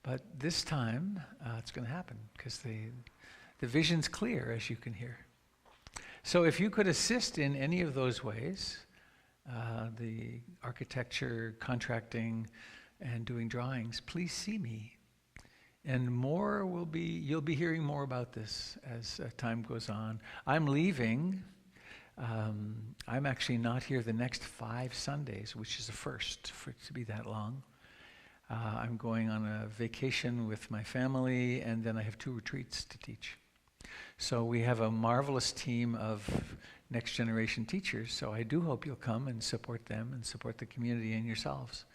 But this time, it's going to happen because the vision's clear, as you can hear. So if you could assist in any of those ways, the architecture, contracting, and doing drawings, please see me. And you'll be hearing more about this as time goes on. I'm leaving. I'm actually not here the next 5 Sundays, which is a first for it to be that long. I'm going on a vacation with my family, and then I have 2 retreats to teach. So we have a marvelous team of next generation teachers, so I do hope you'll come and support them and support the community and yourselves.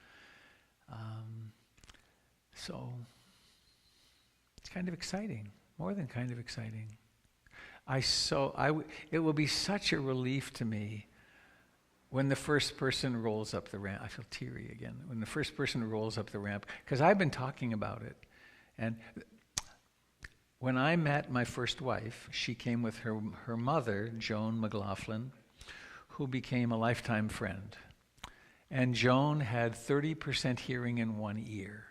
So it's kind of exciting, more than kind of exciting. It will be such a relief to me when the first person rolls up the ramp. I feel teary again. When the first person rolls up the ramp, because I've been talking about it. And when I met my first wife, she came with her mother, Joan McLaughlin, who became a lifetime friend. And Joan had 30% hearing in one ear.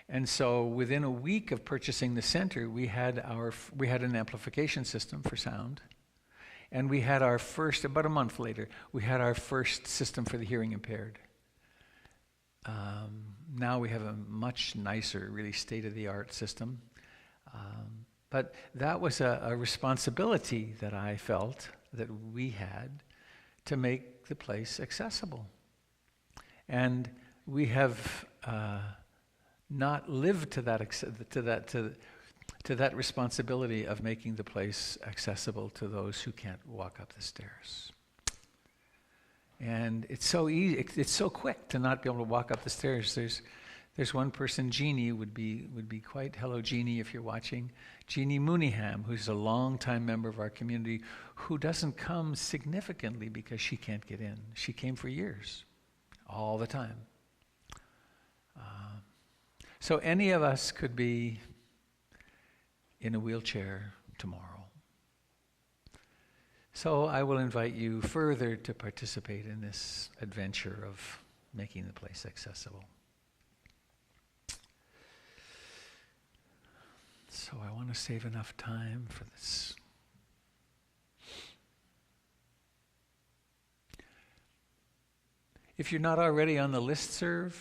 And so within a week of purchasing the center, we had an amplification system for sound. And we had about a month later, we had our first system for the hearing impaired. Now we have a much nicer, really state-of-the-art system. But that was a responsibility that I felt that we had to make the place accessible. And we have not lived to that responsibility of making the place accessible to those who can't walk up the stairs. And it's so easy, it's so quick to not be able to walk up the stairs. There's one person, Jeannie would be quite, hello Jeannie if you're watching, Jeannie Mooneyham, who's a longtime member of our community, who doesn't come significantly because she can't get in. She came for years, all the time. So any of us could be in a wheelchair tomorrow. So I will invite you further to participate in this adventure of making the place accessible. So I want to save enough time for this. If you're not already on the listserv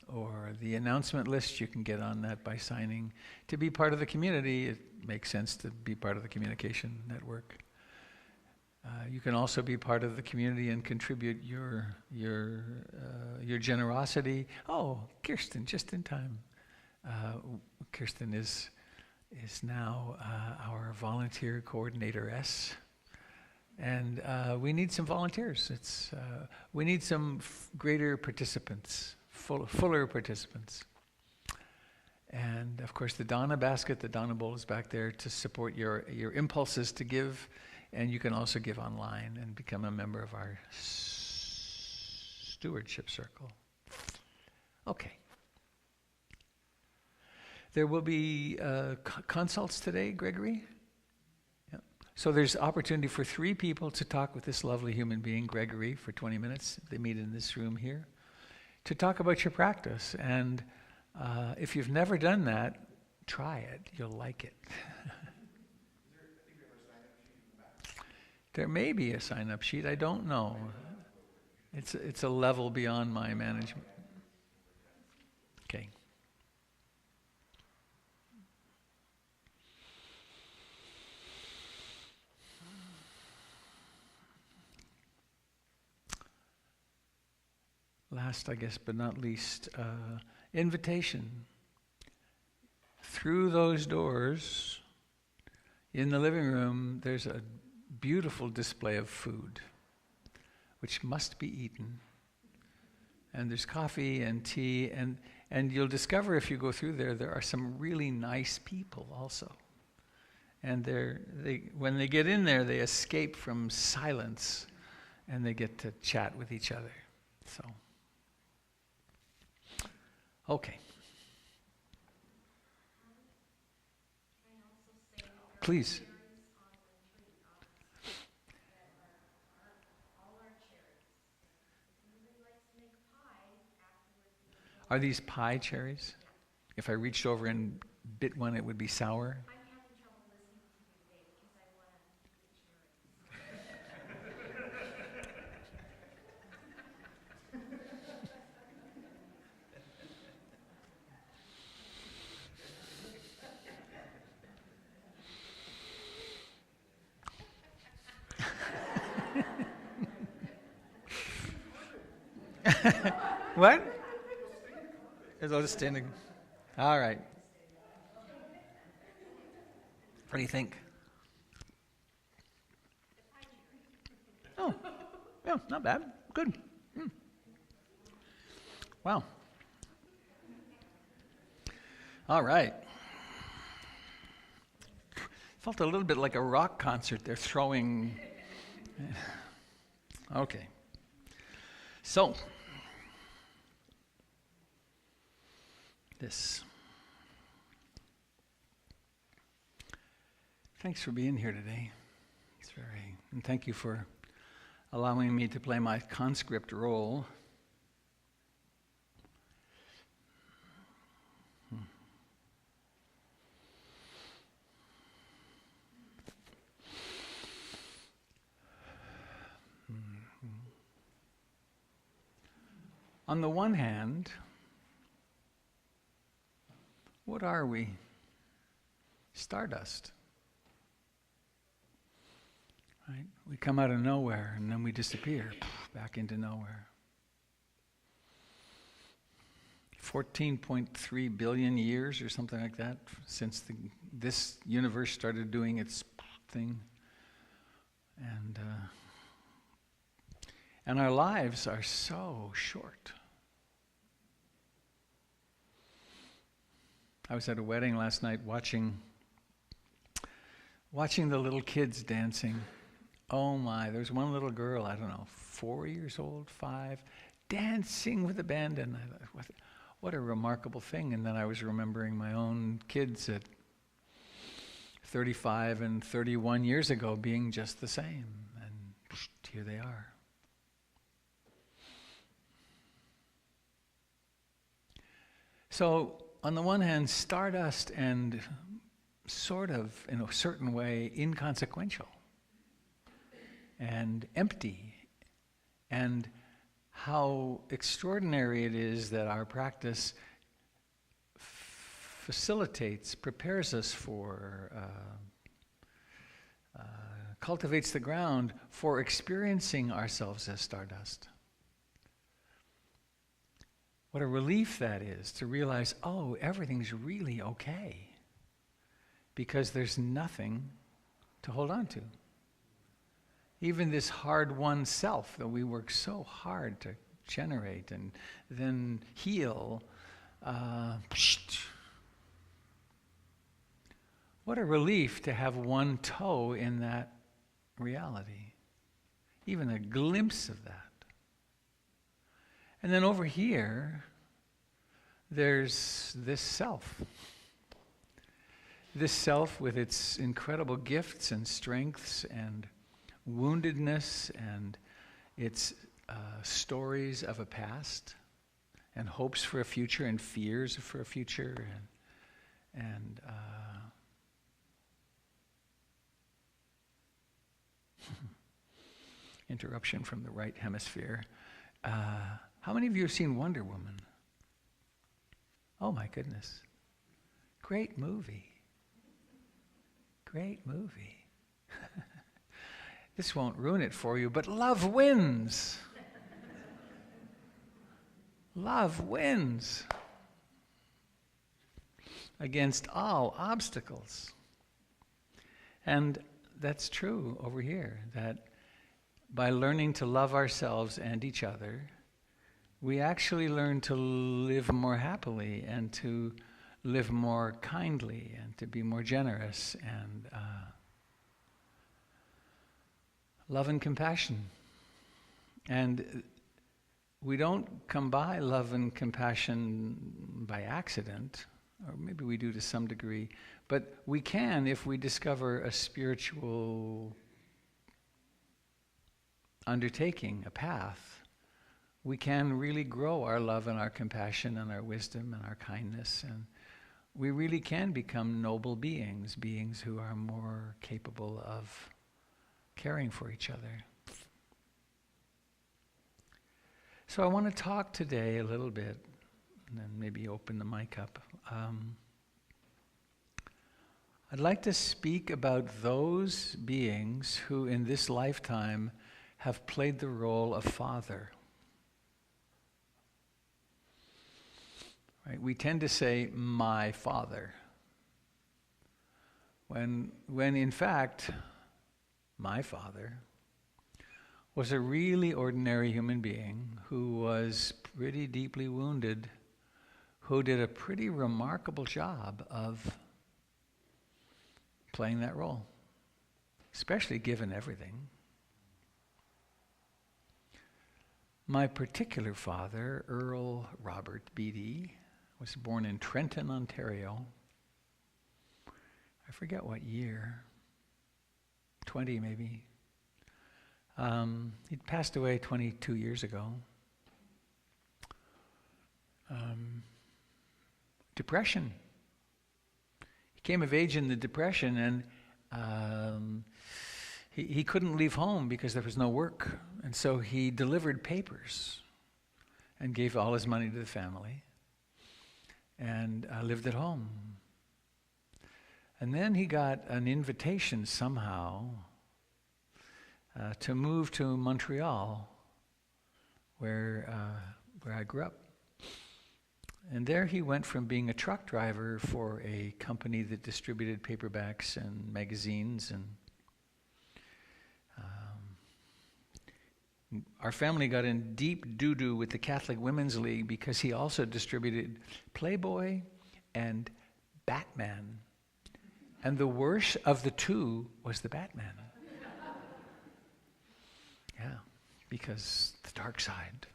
or the announcement list, you can get on that by signing. To be part of the community, it makes sense to be part of the communication network. You can also be part of the community and contribute your generosity. Oh, Kirsten, just in time. Kirsten is now our volunteer coordinator-ess. And we need some volunteers. We need some greater participants, fuller participants. And of course the Donna basket, the Donna bowl is back there to support your impulses to give. And you can also give online and become a member of our stewardship circle. Okay. There will be consults today, Gregory? Yeah. So there's opportunity for 3 people to talk with this lovely human being, Gregory, for 20 minutes. They meet in this room here to talk about your practice. And if you've never done that, try it. You'll like it. There may be a sign-up sheet. I don't know. It's a level beyond my management. Okay. Last, I guess, but not least, invitation. Through those doors, in the living room, there's a beautiful display of food, which must be eaten. And there's coffee and tea, and you'll discover if you go through there are some really nice people also. And when they get in there, they escape from silence, and they get to chat with each other. So, okay. Please. Are these pie cherries? If I reached over and bit one, it would be sour? I'm having trouble listening to you today because I want to eat the cherries. What? There's a standing. All right. What do you think? Oh, yeah, not bad. Good. Wow. All right. Felt a little bit like a rock concert. They're throwing. Okay. So, this. Thanks for being here today. And thank you for allowing me to play my conscript role. On the one hand, what are we? Stardust. Right? We come out of nowhere and then we disappear back into nowhere. 14.3 billion years or something like that since this universe started doing its thing. And our lives are so short. I was at a wedding last night watching the little kids dancing. Oh my, there's one little girl, I don't know, 4 years old, 5, dancing with abandon. I thought, what a remarkable thing. And then I was remembering my own kids at 35 and 31 years ago being just the same. And here they are. So, on the one hand, stardust and sort of, in a certain way, inconsequential and empty. And how extraordinary it is that our practice facilitates, prepares us for, cultivates the ground for experiencing ourselves as stardust. What a relief that is to realize, oh, everything's really okay because there's nothing to hold on to. Even this hard-won self that we work so hard to generate and then heal, what a relief to have one toe in that reality, even a glimpse of that. And then over here, there's this self. This self with its incredible gifts and strengths and woundedness and its stories of a past and hopes for a future and fears for a future and interruption from the right hemisphere. How many of you have seen Wonder Woman? Oh my goodness. Great movie. Great movie. This won't ruin it for you, but love wins. Love wins against all obstacles. And that's true over here, that by learning to love ourselves and each other, we actually learn to live more happily and to live more kindly and to be more generous and love and compassion. And we don't come by love and compassion by accident, or maybe we do to some degree, but we can if we discover a spiritual undertaking, a path. We can really grow our love and our compassion and our wisdom and our kindness, and we really can become noble beings, beings who are more capable of caring for each other. So I want to talk today a little bit, and then maybe open the mic up. I'd like to speak about those beings who in this lifetime have played the role of father. Right? We tend to say, my father, when in fact, my father was a really ordinary human being who was pretty deeply wounded, who did a pretty remarkable job of playing that role, especially given everything. My particular father, Earl Robert Beattie, was born in Trenton, Ontario. I forget what year, 20 maybe. He'd passed away 22 years ago. Depression. He came of age in the Depression, and he couldn't leave home because there was no work. And so he delivered papers and gave all his money to the family and lived at home. And then he got an invitation somehow to move to Montreal, where I grew up. And there he went from being a truck driver for a company that distributed paperbacks and magazines, and our family got in deep doo-doo with the Catholic Women's League because he also distributed Playboy and Batman. And the worst of the two was the Batman. Yeah, because the dark side.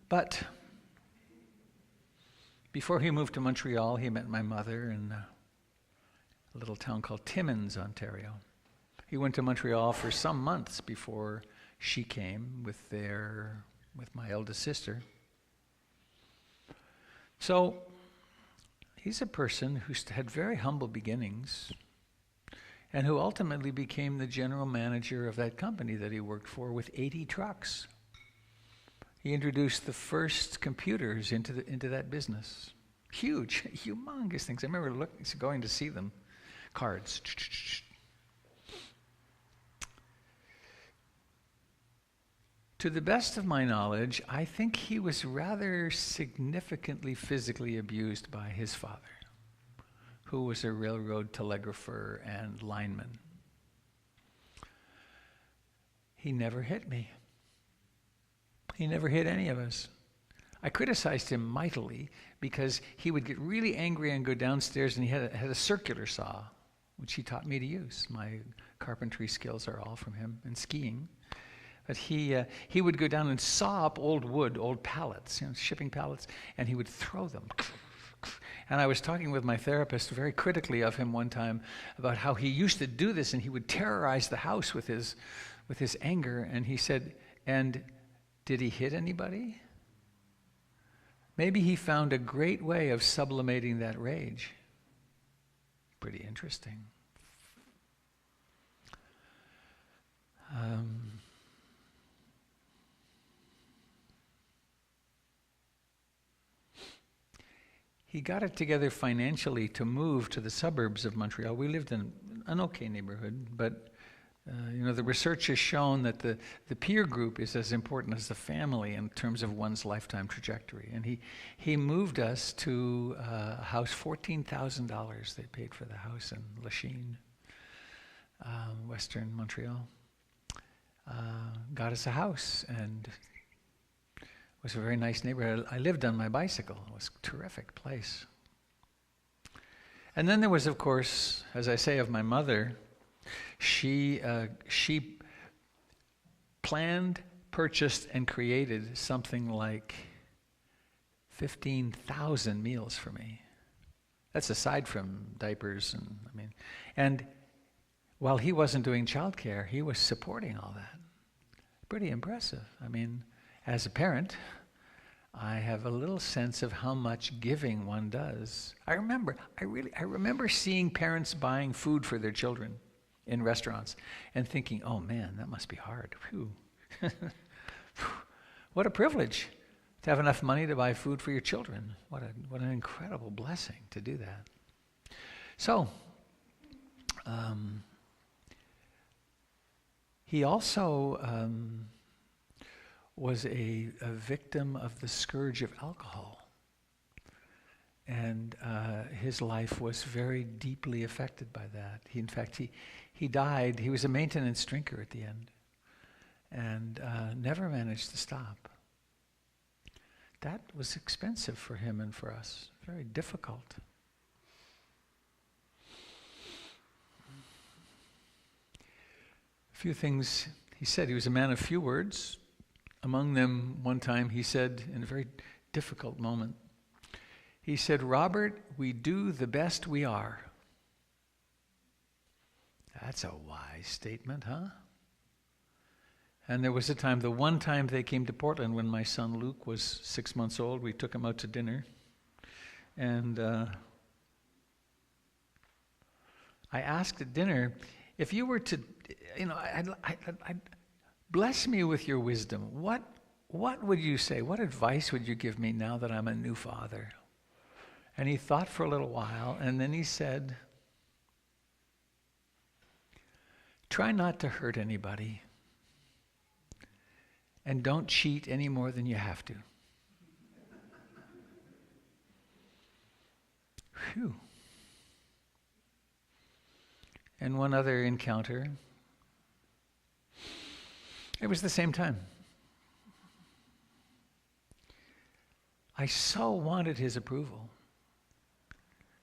But before he moved to Montreal, he met my mother in a little town called Timmins, Ontario. He went to Montreal for some months before she came with my eldest sister. So he's a person who had very humble beginnings and who ultimately became the general manager of that company that he worked for with 80 trucks. He introduced the first computers into that business. Huge, humongous things. I remember going to see them. Cards. To the best of my knowledge, I think he was rather significantly physically abused by his father, who was a railroad telegrapher and lineman. He never hit me. He never hit any of us. I criticized him mightily because he would get really angry and go downstairs, and he had a circular saw, which he taught me to use. My carpentry skills are all from him, and skiing. But he would go down and saw up old wood, old pallets, shipping pallets, and he would throw them. And I was talking with my therapist very critically of him one time about how he used to do this, and he would terrorize the house with his anger. And he said, "And did he hit anybody?" Maybe he found a great way of sublimating that rage. Pretty interesting. He got it together financially to move to the suburbs of Montreal. We lived in an okay neighborhood, but the research has shown that the peer group is as important as the family in terms of one's lifetime trajectory. And he moved us to a house, $14,000 they paid for the house in Lachine, Western Montreal. Got us a house, and it was a very nice neighborhood. I lived on my bicycle. It was a terrific place. And then there was, of course, as I say of my mother, she planned, purchased, and created something like 15,000 meals for me. That's aside from diapers and while he wasn't doing childcare, he was supporting all that. Pretty impressive. As a parent, I have a little sense of how much giving one does. I remember seeing parents buying food for their children in restaurants and thinking, "Oh man, that must be hard. Phew." What a privilege to have enough money to buy food for your children. What an incredible blessing to do that. So, he also was a victim of the scourge of alcohol. And his life was very deeply affected by that. In fact, he died. He was a maintenance drinker at the end, and never managed to stop. That was expensive for him and for us. Very difficult. A few things he said. He was a man of few words. Among them, one time he said, in a very difficult moment, he said, "Robert, we do the best we are." That's a wise statement, huh? And there was a time, the one time they came to Portland when my son Luke was 6 months old, we took him out to dinner. And I asked at dinner, if you were to, I'd bless me with your wisdom. What would you say? What advice would you give me now that I'm a new father? And he thought for a little while, and then he said, "Try not to hurt anybody, and don't cheat any more than you have to." Phew. And one other encounter, it was the same time. I so wanted his approval.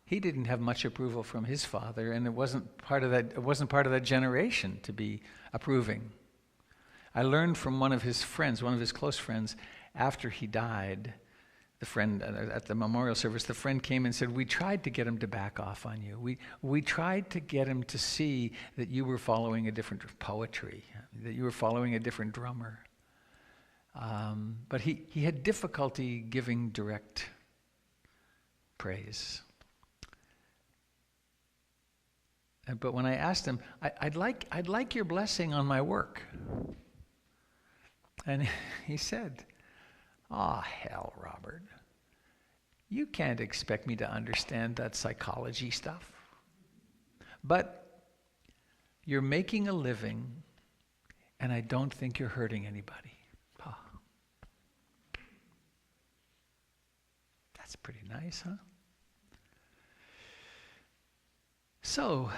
He didn't have much approval from his father, and it wasn't part of that generation to be approving. I learned from one of his friends, one of his close friends, after he died, the friend at the memorial service, the friend came and said, "We tried to get him to back off on you. We tried to get him to see that you were following a different poetry, that you were following a different drummer." But he had difficulty giving direct praise. But when I asked him, I'd like your blessing on my work. And he said, "Oh, hell, Robert. You can't expect me to understand that psychology stuff. But you're making a living, and I don't think you're hurting anybody." Oh. That's pretty nice, huh? So,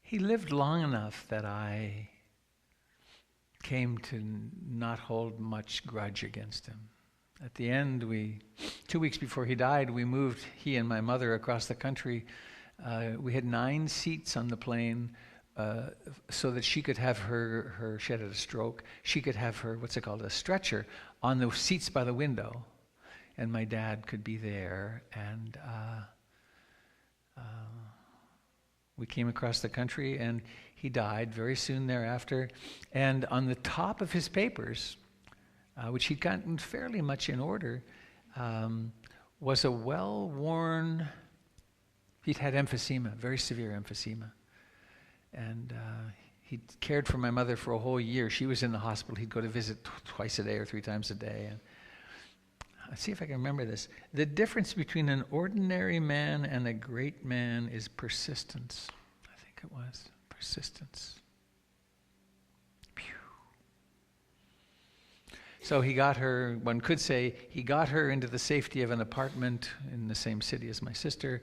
he lived long enough that I came to not hold much grudge against him. At the end, 2 weeks before he died, we moved, he and my mother, across the country. We had 9 seats on the plane so that she could have she had a stroke, she could have her, a stretcher on the seats by the window. And my dad could be there. And we came across the country, and he died very soon thereafter. And on the top of his papers, which he'd gotten fairly much in order, was a well-worn, he'd had emphysema, very severe emphysema. And he cared for my mother for a whole year. She was in the hospital. He'd go to visit twice a day or 3 times a day. And let's see if I can remember this. The difference between an ordinary man and a great man is persistence. I think it was persistence. Pew. So he got her, one could say, he got her into the safety of an apartment in the same city as my sister,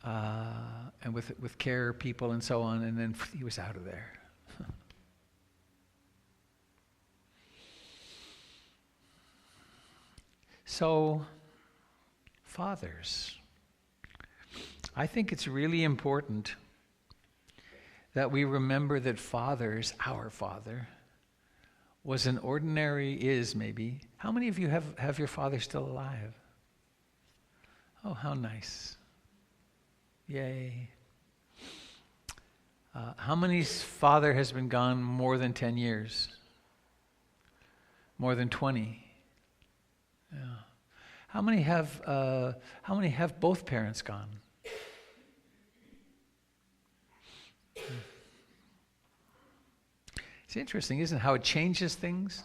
and with care people and so on, and then he was out of there. So, fathers, I think it's really important that we remember that fathers, our father, was an ordinary, is maybe. How many of you have your father still alive? Oh, how nice. Yay. How many's father has been gone more than 10 years? More than 20? Yeah. How many have both parents gone? It's interesting, isn't it, how it changes things?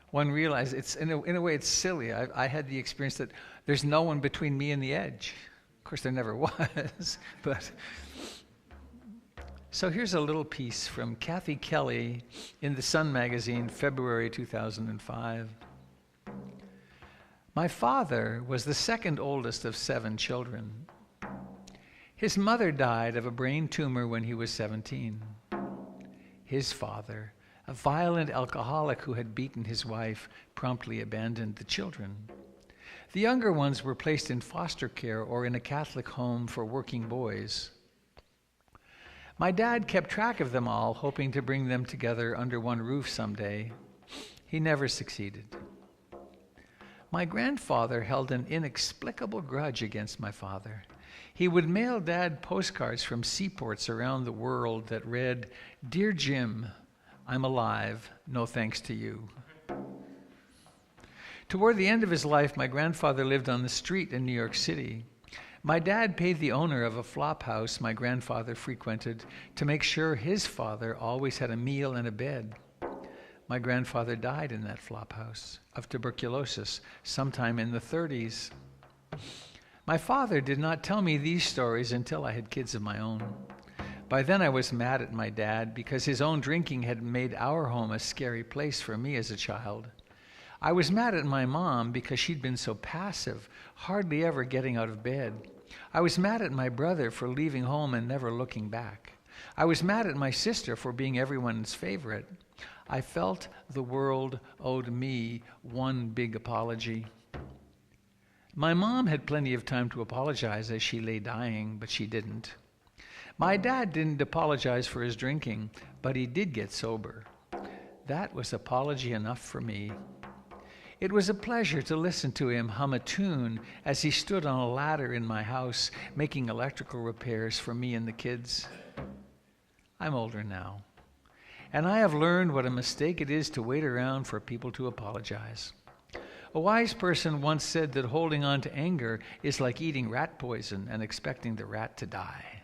One realizes, it's in a way it's silly. I had the experience that there's no one between me and the edge. Of course, there never was, but So here's a little piece from Kathy Kelly in the Sun magazine, February 2005. My father was the second oldest of 7 children. His mother died of a brain tumor when he was 17. His father, a violent alcoholic who had beaten his wife, promptly abandoned the children. The younger ones were placed in foster care or in a Catholic home for working boys. My dad kept track of them all, hoping to bring them together under one roof someday. He never succeeded. My grandfather held an inexplicable grudge against my father. He would mail Dad postcards from seaports around the world that read, "Dear Jim, I'm alive, no thanks to you." Toward the end of his life, my grandfather lived on the street in New York City. My dad paid the owner of a flop house my grandfather frequented to make sure his father always had a meal and a bed. My grandfather died in that flop house of tuberculosis sometime in the 30s. My father did not tell me these stories until I had kids of my own. By then I was mad at my dad because his own drinking had made our home a scary place for me as a child. I was mad at my mom because she'd been so passive, hardly ever getting out of bed. I was mad at my brother for leaving home and never looking back. I was mad at my sister for being everyone's favorite. I felt the world owed me one big apology. My mom had plenty of time to apologize as she lay dying, but she didn't. My dad didn't apologize for his drinking, but he did get sober. That was apology enough for me. It was a pleasure to listen to him hum a tune as he stood on a ladder in my house making electrical repairs for me and the kids. I'm older now, and I have learned what a mistake it is to wait around for people to apologize. A wise person once said that holding on to anger is like eating rat poison and expecting the rat to die.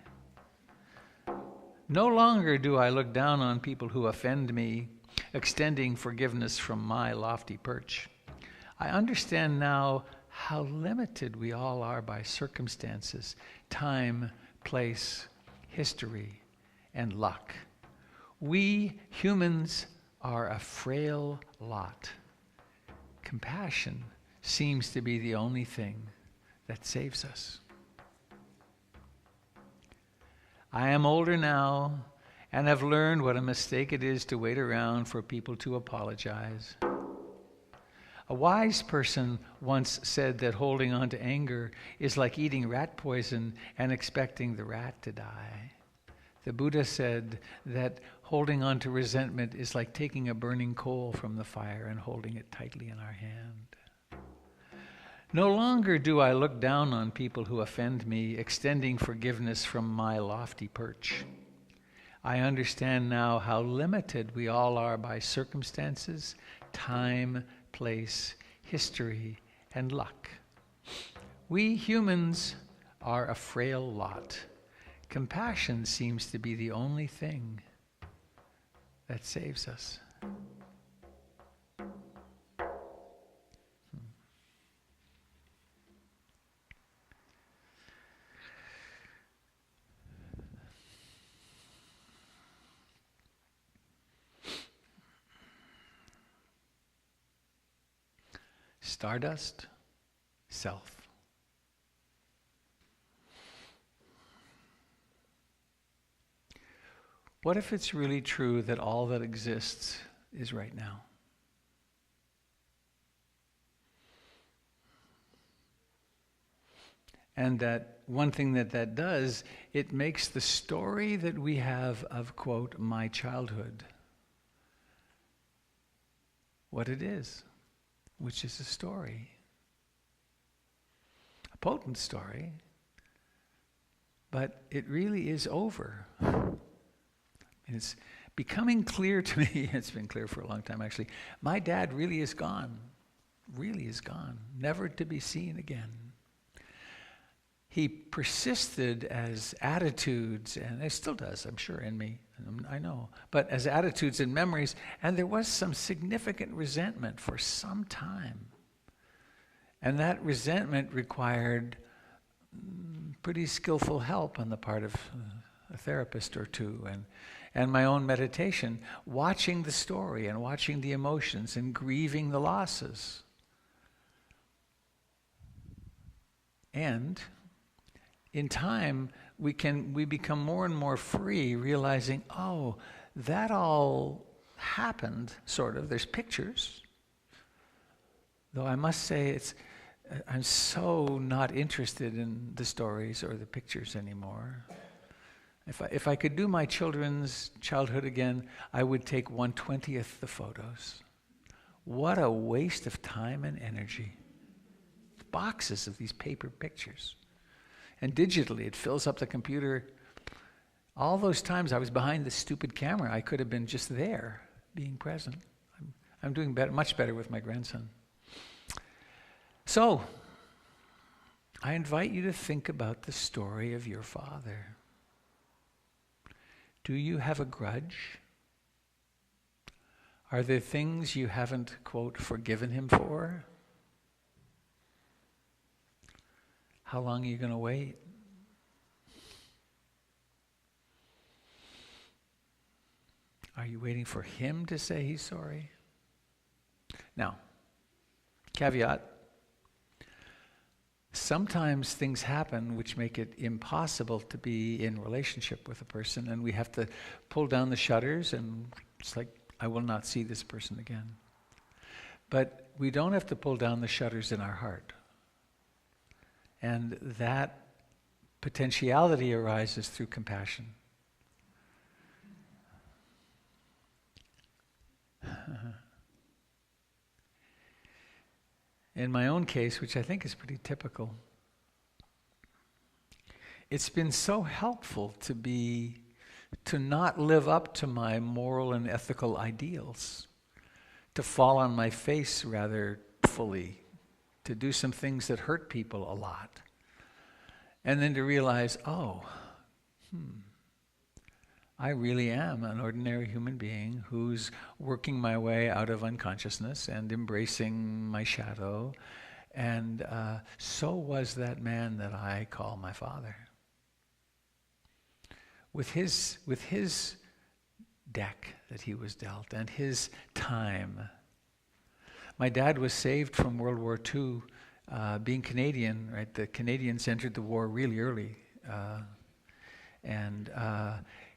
No longer do I look down on people who offend me, extending forgiveness from my lofty perch. I understand now how limited we all are by circumstances, time, place, history, and luck. We humans are a frail lot. Compassion seems to be the only thing that saves us. I am older now and have learned what a mistake it is to wait around for people to apologize. A wise person once said that holding on to anger is like eating rat poison and expecting the rat to die. The Buddha said that holding on to resentment is like taking a burning coal from the fire and holding it tightly in our hand. No longer do I look down on people who offend me, extending forgiveness from my lofty perch. I understand now how limited we all are by circumstances, time, place, history, and luck. We humans are a frail lot. Compassion seems to be the only thing that saves us. Stardust, self. What if it's really true that all that exists is right now? And that one thing that does, it makes the story that we have of, quote, my childhood, what it is, which is a story. A potent story, but it really is over. And it's becoming clear to me, it's been clear for a long time actually, my dad really is gone, never to be seen again. He persisted as attitudes, and it still does, I'm sure, in me, I know, but as attitudes and memories, and there was some significant resentment for some time. And that resentment required pretty skillful help on the part of a therapist or two, and my own meditation, watching the story and watching the emotions and grieving the losses. And in time, we become more and more free, realizing, oh, that all happened, sort of. There's pictures. Though I must say, I'm so not interested in the stories or the pictures anymore. If I could do my children's childhood again, I would take 1/20th the photos. What a waste of time and energy. Boxes of these paper pictures. And digitally, it fills up the computer. All those times I was behind this stupid camera, I could have been just there, being present. I'm doing much better with my grandson. So, I invite you to think about the story of your father. Do you have a grudge? Are there things you haven't, quote, forgiven him for? How long are you going to wait? Are you waiting for him to say he's sorry? Now, caveat. Sometimes things happen which make it impossible to be in relationship with a person, and we have to pull down the shutters, and it's like, I will not see this person again. But we don't have to pull down the shutters in our heart. And that potentiality arises through compassion. In my own case, which I think is pretty typical, it's been so helpful to not live up to my moral and ethical ideals, to fall on my face rather fully, to do some things that hurt people a lot, and then to realize, I really am an ordinary human being who's working my way out of unconsciousness and embracing my shadow. And so was that man that I call my father. With his deck that he was dealt and his time. My dad was saved from World War II, being Canadian, right? The Canadians entered the war really early.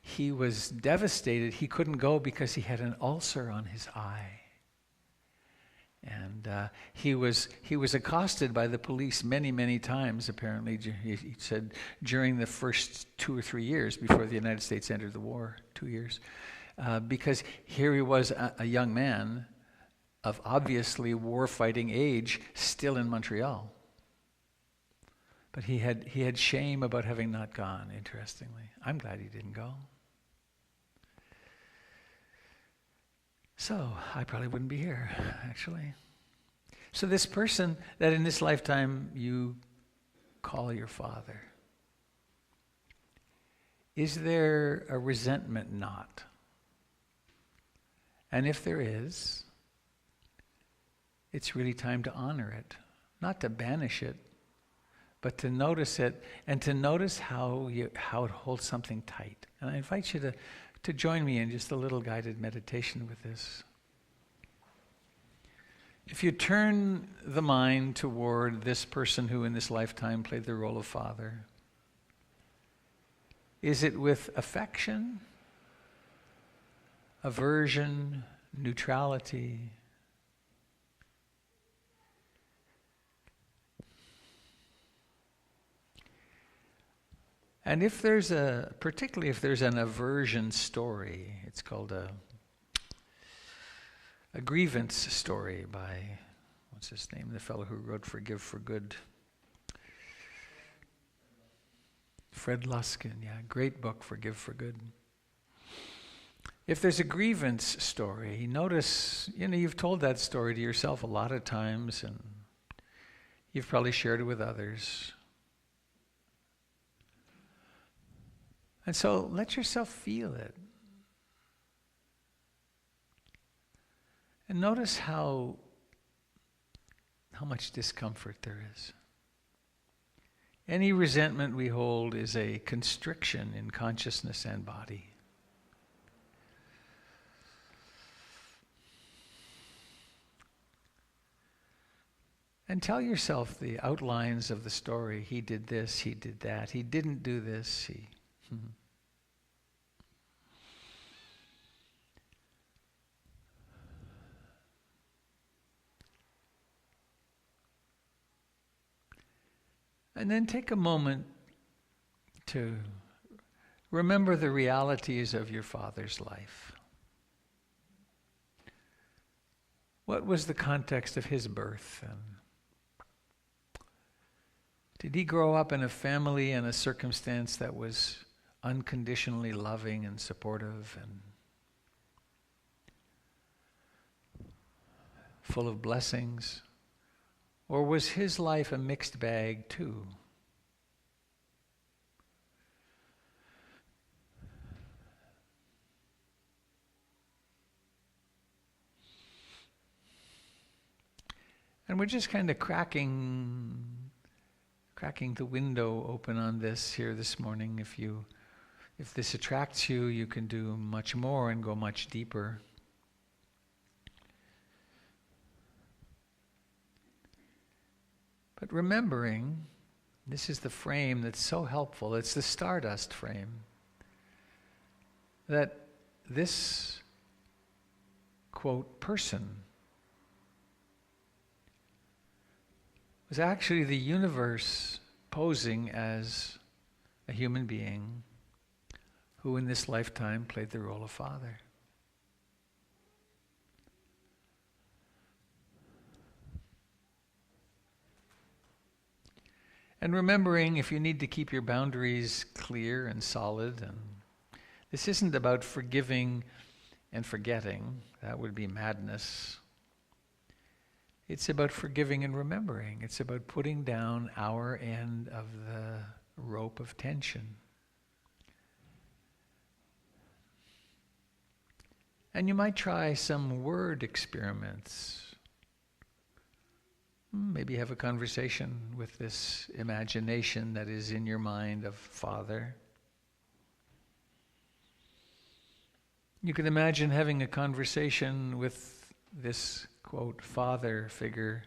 He was devastated. He couldn't go because he had an ulcer on his eye. And he was accosted by the police many, many times, apparently. He said during the first 2 or 3 years before the United States entered the war, 2 years. Because here he was, a young man of obviously war-fighting age, still in Montreal. But he had shame about having not gone, interestingly. I'm glad he didn't go. So, I probably wouldn't be here, actually. So this person that in this lifetime you call your father, is there a resentment knot? And if there is, it's really time to honor it. Not to banish it, but to notice it and to notice how it holds something tight. And I invite you to join me in just a little guided meditation with this. If you turn the mind toward this person who in this lifetime played the role of father, is it with affection, aversion, neutrality? And particularly if there's an aversion story, it's called a grievance story by, what's his name, the fellow who wrote Forgive for Good. Fred Luskin, yeah, great book, Forgive for Good. If there's a grievance story, notice, you've told that story to yourself a lot of times, and you've probably shared it with others. And so let yourself feel it. And notice how much discomfort there is. Any resentment we hold is a constriction in consciousness and body. And tell yourself the outlines of the story. He did this, he did that, he didn't do this, he... And then take a moment to remember the realities of your father's life. What was the context of his birth? And did he grow up in a family and a circumstance that was unconditionally loving and supportive and full of blessings? Or was his life a mixed bag too? And we're just kind of cracking the window open on this here this morning. If this attracts you, you can do much more and go much deeper. But remembering, this is the frame that's so helpful. It's the Stardust frame. That this, quote, person was actually the universe posing as a human being who in this lifetime played the role of father. And remembering, if you need to keep your boundaries clear and solid, and this isn't about forgiving and forgetting, that would be madness. It's about forgiving and remembering. It's about putting down our end of the rope of tension. And you might try some word experiments. Maybe have a conversation with this imagination that is in your mind of Father. You can imagine having a conversation with this, quote, father figure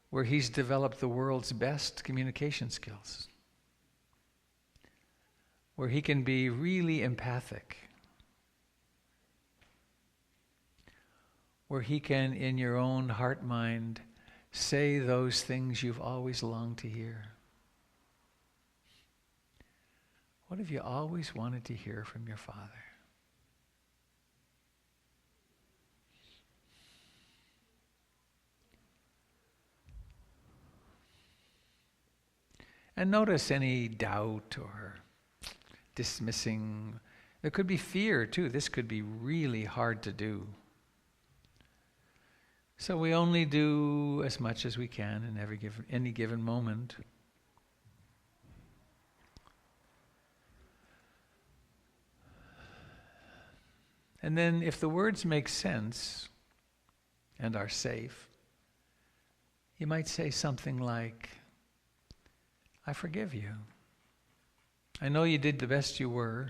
where he's developed the world's best communication skills, where he can be really empathic, where he can, in your own heart-mind, say those things you've always longed to hear. What have you always wanted to hear from your Father? And notice any doubt or dismissing. There could be fear too. This could be really hard to do. So we only do as much as we can in any given moment. And then if the words make sense and are safe, you might say something like, I forgive you. I know you did the best you were.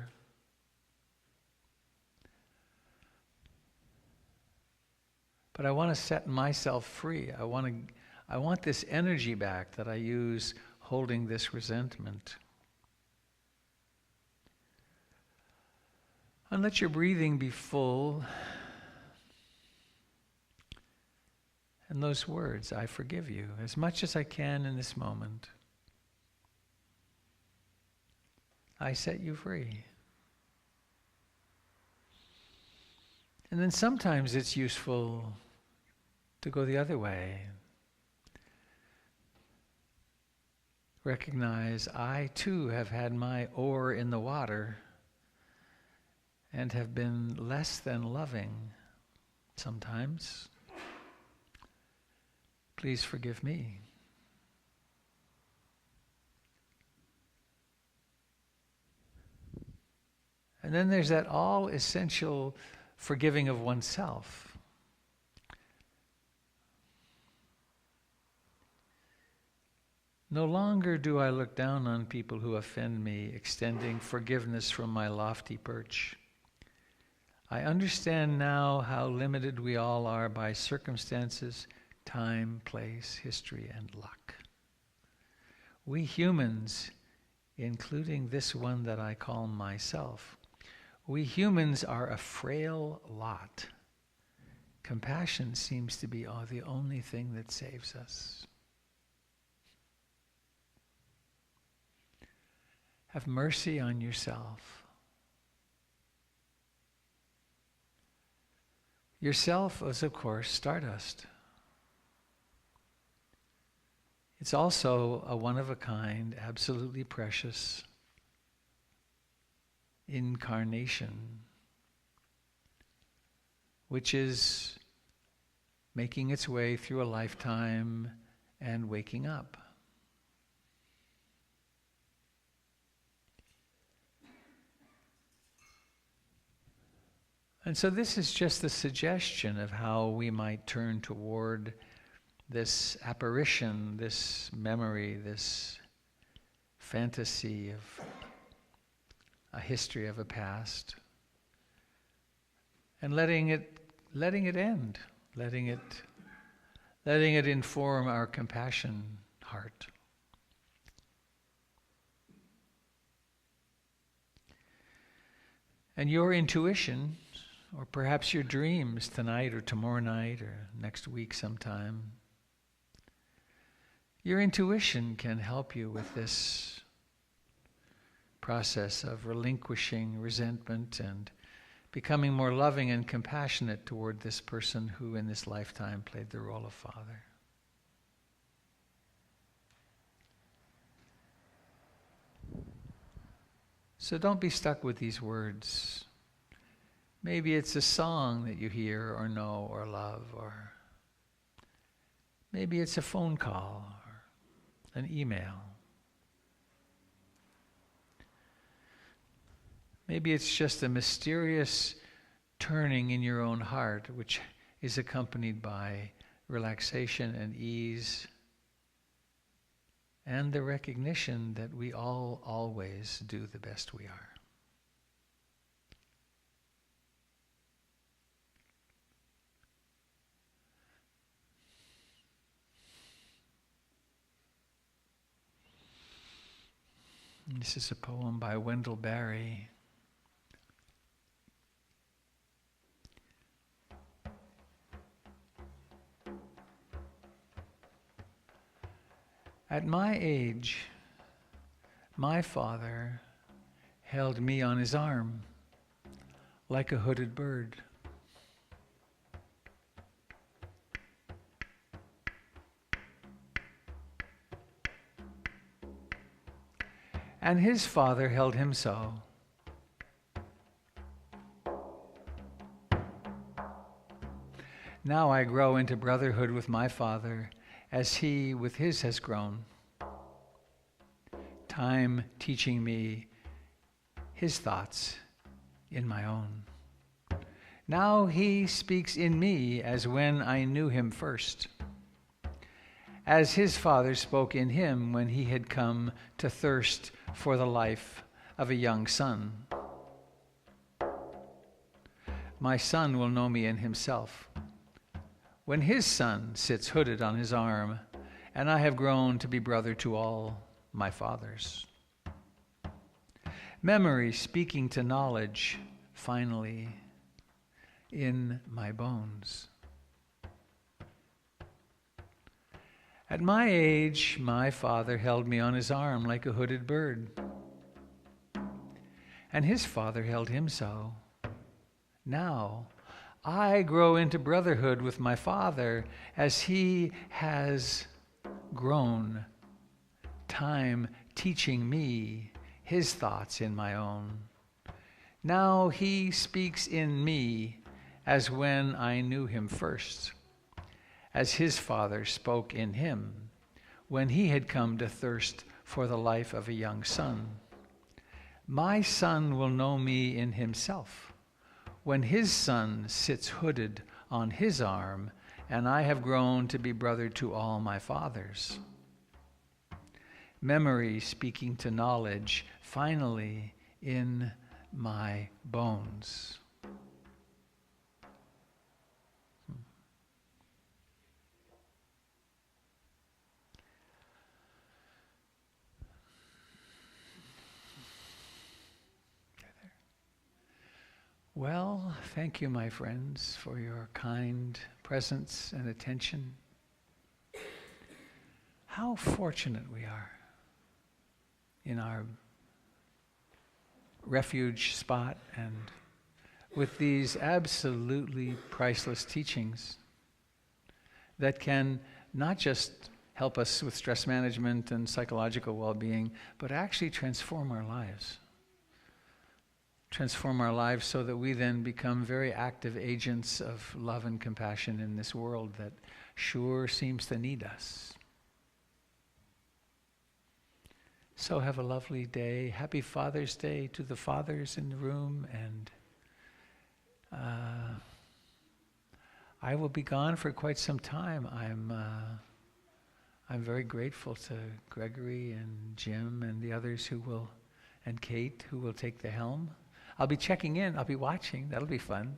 But I want to set myself free. I want this energy back that I use holding this resentment. And let your breathing be full. And those words, I forgive you, as much as I can in this moment. I set you free. And then sometimes it's useful to go the other way. Recognize, I too have had my oar in the water and have been less than loving sometimes. Please forgive me. And then there's that all-essential forgiving of oneself. No longer do I look down on people who offend me, extending forgiveness from my lofty perch. I understand now how limited we all are by circumstances, time, place, history, and luck. We humans, including this one that I call myself, we humans are a frail lot. Compassion seems to be the only thing that saves us. Have mercy on yourself. Yourself is, of course, stardust. It's also a one-of-a-kind, absolutely precious incarnation, which is making its way through a lifetime and waking up. And so this is just a suggestion of how we might turn toward this apparition, this memory, this fantasy of a history of a past, and letting it end, letting it inform our compassion heart. And your intuition, or perhaps your dreams tonight or tomorrow night or next week sometime, your intuition can help you with this process of relinquishing resentment and becoming more loving and compassionate toward this person who in this lifetime played the role of father. So don't be stuck with these words. Maybe it's a song that you hear or know or love, or maybe it's a phone call or an email. Maybe it's just a mysterious turning in your own heart, which is accompanied by relaxation and ease, and the recognition that we all always do the best we are. This is a poem by Wendell Berry. At my age, my father held me on his arm like a hooded bird. And his father held him so. Now I grow into brotherhood with my father, as he with his has grown. Time teaching me his thoughts in my own. Now he speaks in me as when I knew him first, as his father spoke in him when he had come to thirst for the life of a young son. My son will know me in himself, when his son sits hooded on his arm, and I have grown to be brother to all my fathers. Memory speaking to knowledge, finally, in my bones. At my age, my father held me on his arm like a hooded bird, and his father held him so. Now, I grow into brotherhood with my father as he has grown, time teaching me his thoughts in my own. Now he speaks in me as when I knew him first, as his father spoke in him when he had come to thirst for the life of a young son. My son will know me in himself, when his son sits hooded on his arm, and I have grown to be brother to all my fathers. memory speaking to knowledge, finally in my bones. Well, thank you, my friends, for your kind presence and attention. How fortunate we are in our refuge spot and with these absolutely priceless teachings that can not just help us with stress management and psychological well-being, but actually transform our lives. Transform our lives so that we then become very active agents of love and compassion in this world that sure seems to need us. So have a lovely day. Happy Father's Day to the fathers in the room, and I will be gone for quite some time. I'm very grateful to Gregory and Jim and the others and Kate who will take the helm. I'll be checking in. I'll be watching. That'll be fun.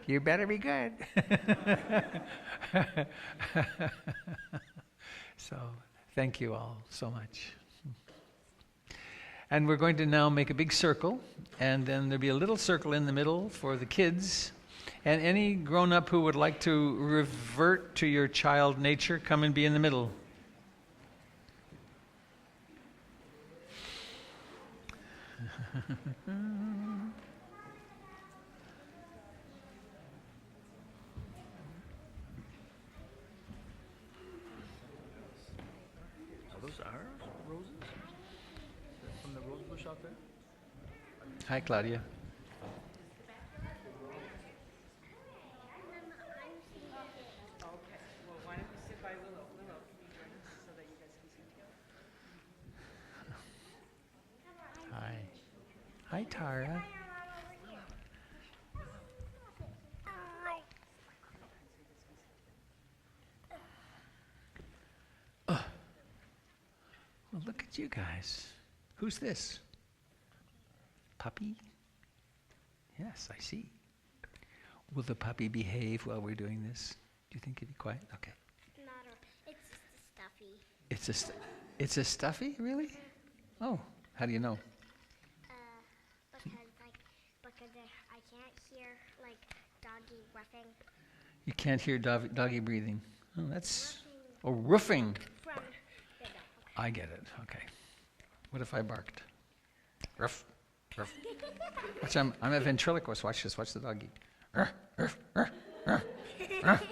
You better be good. So, thank you all so much. And we're going to now make a big circle, and then there'll be a little circle in the middle for the kids. And any grown-up who would like to revert to your child nature, come and be in the middle. Are those our roses? From the rose bush out there? Hi, Claudia. Hi. Hi, Tara. Well, look at you guys. Who's this? Puppy? Yes, I see. Will the puppy behave while we're doing this? Do you think he'd be quiet? Okay. It's just a stuffy. It's a stuffy, really? Oh, how do you know? Because I can't hear doggy roughing. You can't hear doggy breathing. Oh, that's roofing. From there you go. I get it. Okay. What if I barked? Ruff, ruff. Watch, I'm a ventriloquist. Watch this. Watch the doggy. Ruff, ruff, ruff, ruff, ruff.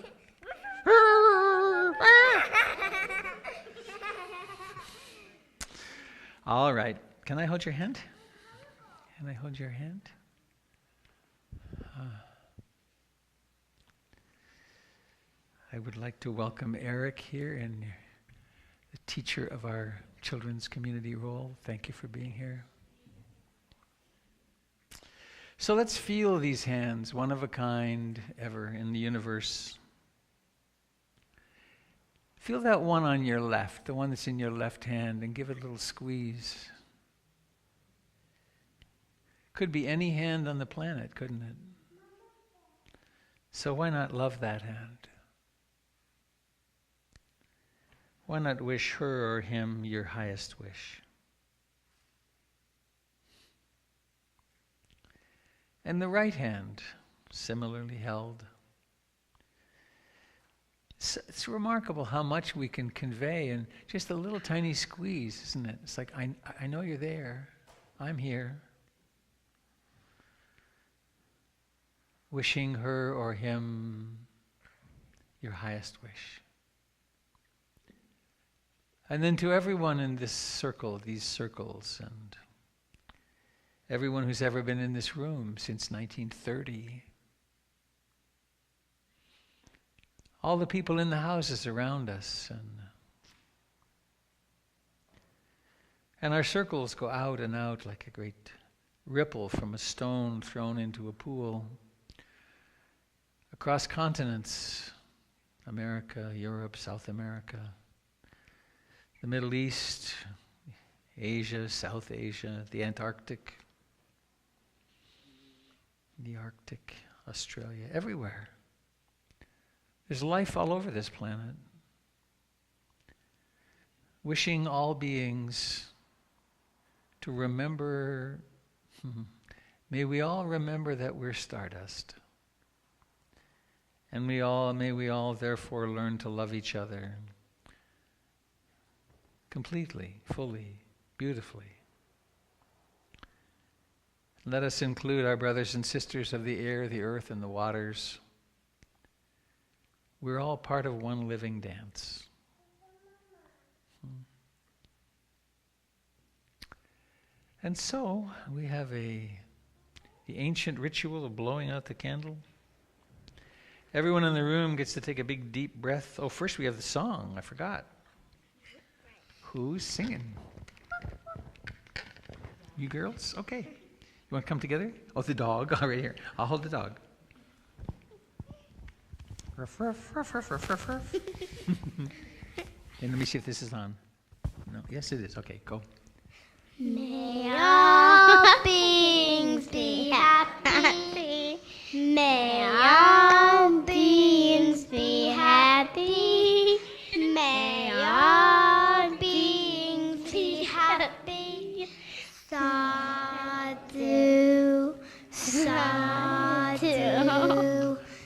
All right. Can I hold your hand? Can I hold your hand? I would like to welcome Eric here, and the teacher of our children's community role. Thank you for being here. So let's feel these hands, one of a kind ever in the universe. Feel that one on your left, the one that's in your left hand, and give it a little squeeze. Could be any hand on the planet, couldn't it? So why not love that hand? Why not wish her or him your highest wish? And the right hand, similarly held. It's remarkable how much we can convey in just a little tiny squeeze, isn't it? It's like, I know you're there. I'm here. Wishing her or him your highest wish. And then to everyone in this circle, these circles, and everyone who's ever been in this room since 1930, all the people in the houses around us, and our circles go out and out like a great ripple from a stone thrown into a pool, across continents, America, Europe, South America, the Middle East, Asia, South Asia, the Antarctic, the Arctic, Australia, everywhere. There's life all over this planet. Wishing all beings to remember, may we all remember that we're stardust. And may we all therefore learn to love each other completely, fully, beautifully. Let us include our brothers and sisters of the air, the earth, and the waters. We're all part of one living dance. And so we have the ancient ritual of blowing out the candle. Everyone in the room gets to take a big deep breath. Oh, first we have the song. I forgot. Who's singing? You girls? Okay. You want to come together? Oh, the dog. All right, here. I'll hold the dog. Ruff, ruff, ruff, ruff, ruff, ruff, ruff. And let me see if this is on. No. Yes, it is. Okay, go. May all beings be happy. May all beings be happy. May all beings be happy. Sadhu, sadhu,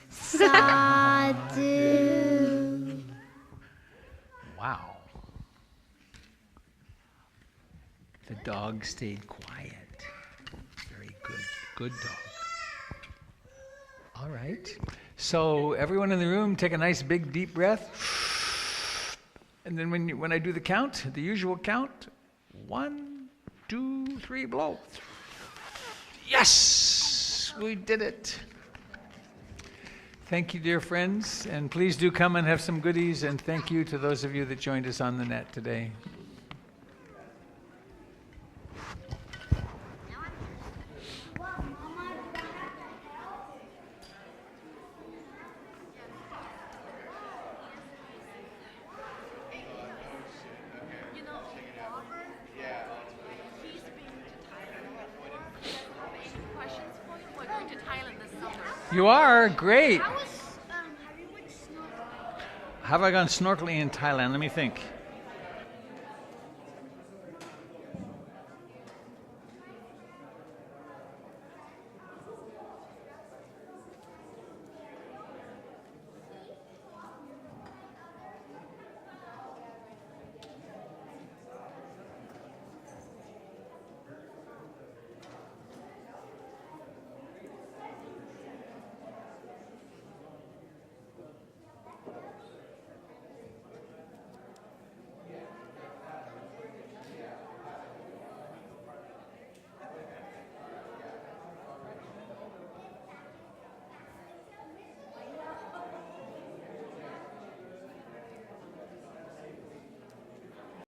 sadhu. Wow. The dog stayed quiet. Very good. Good dog. All right. So everyone in the room, take a nice big deep breath. And then when I do the count, the usual count, 1, 2, 3, blow. Yes! We did it. Thank you, dear friends. And please do come and have some goodies. And thank you to those of you that joined us on the net today. You are? Great. Have you been snorkeling? Have I gone snorkeling in Thailand? Let me think.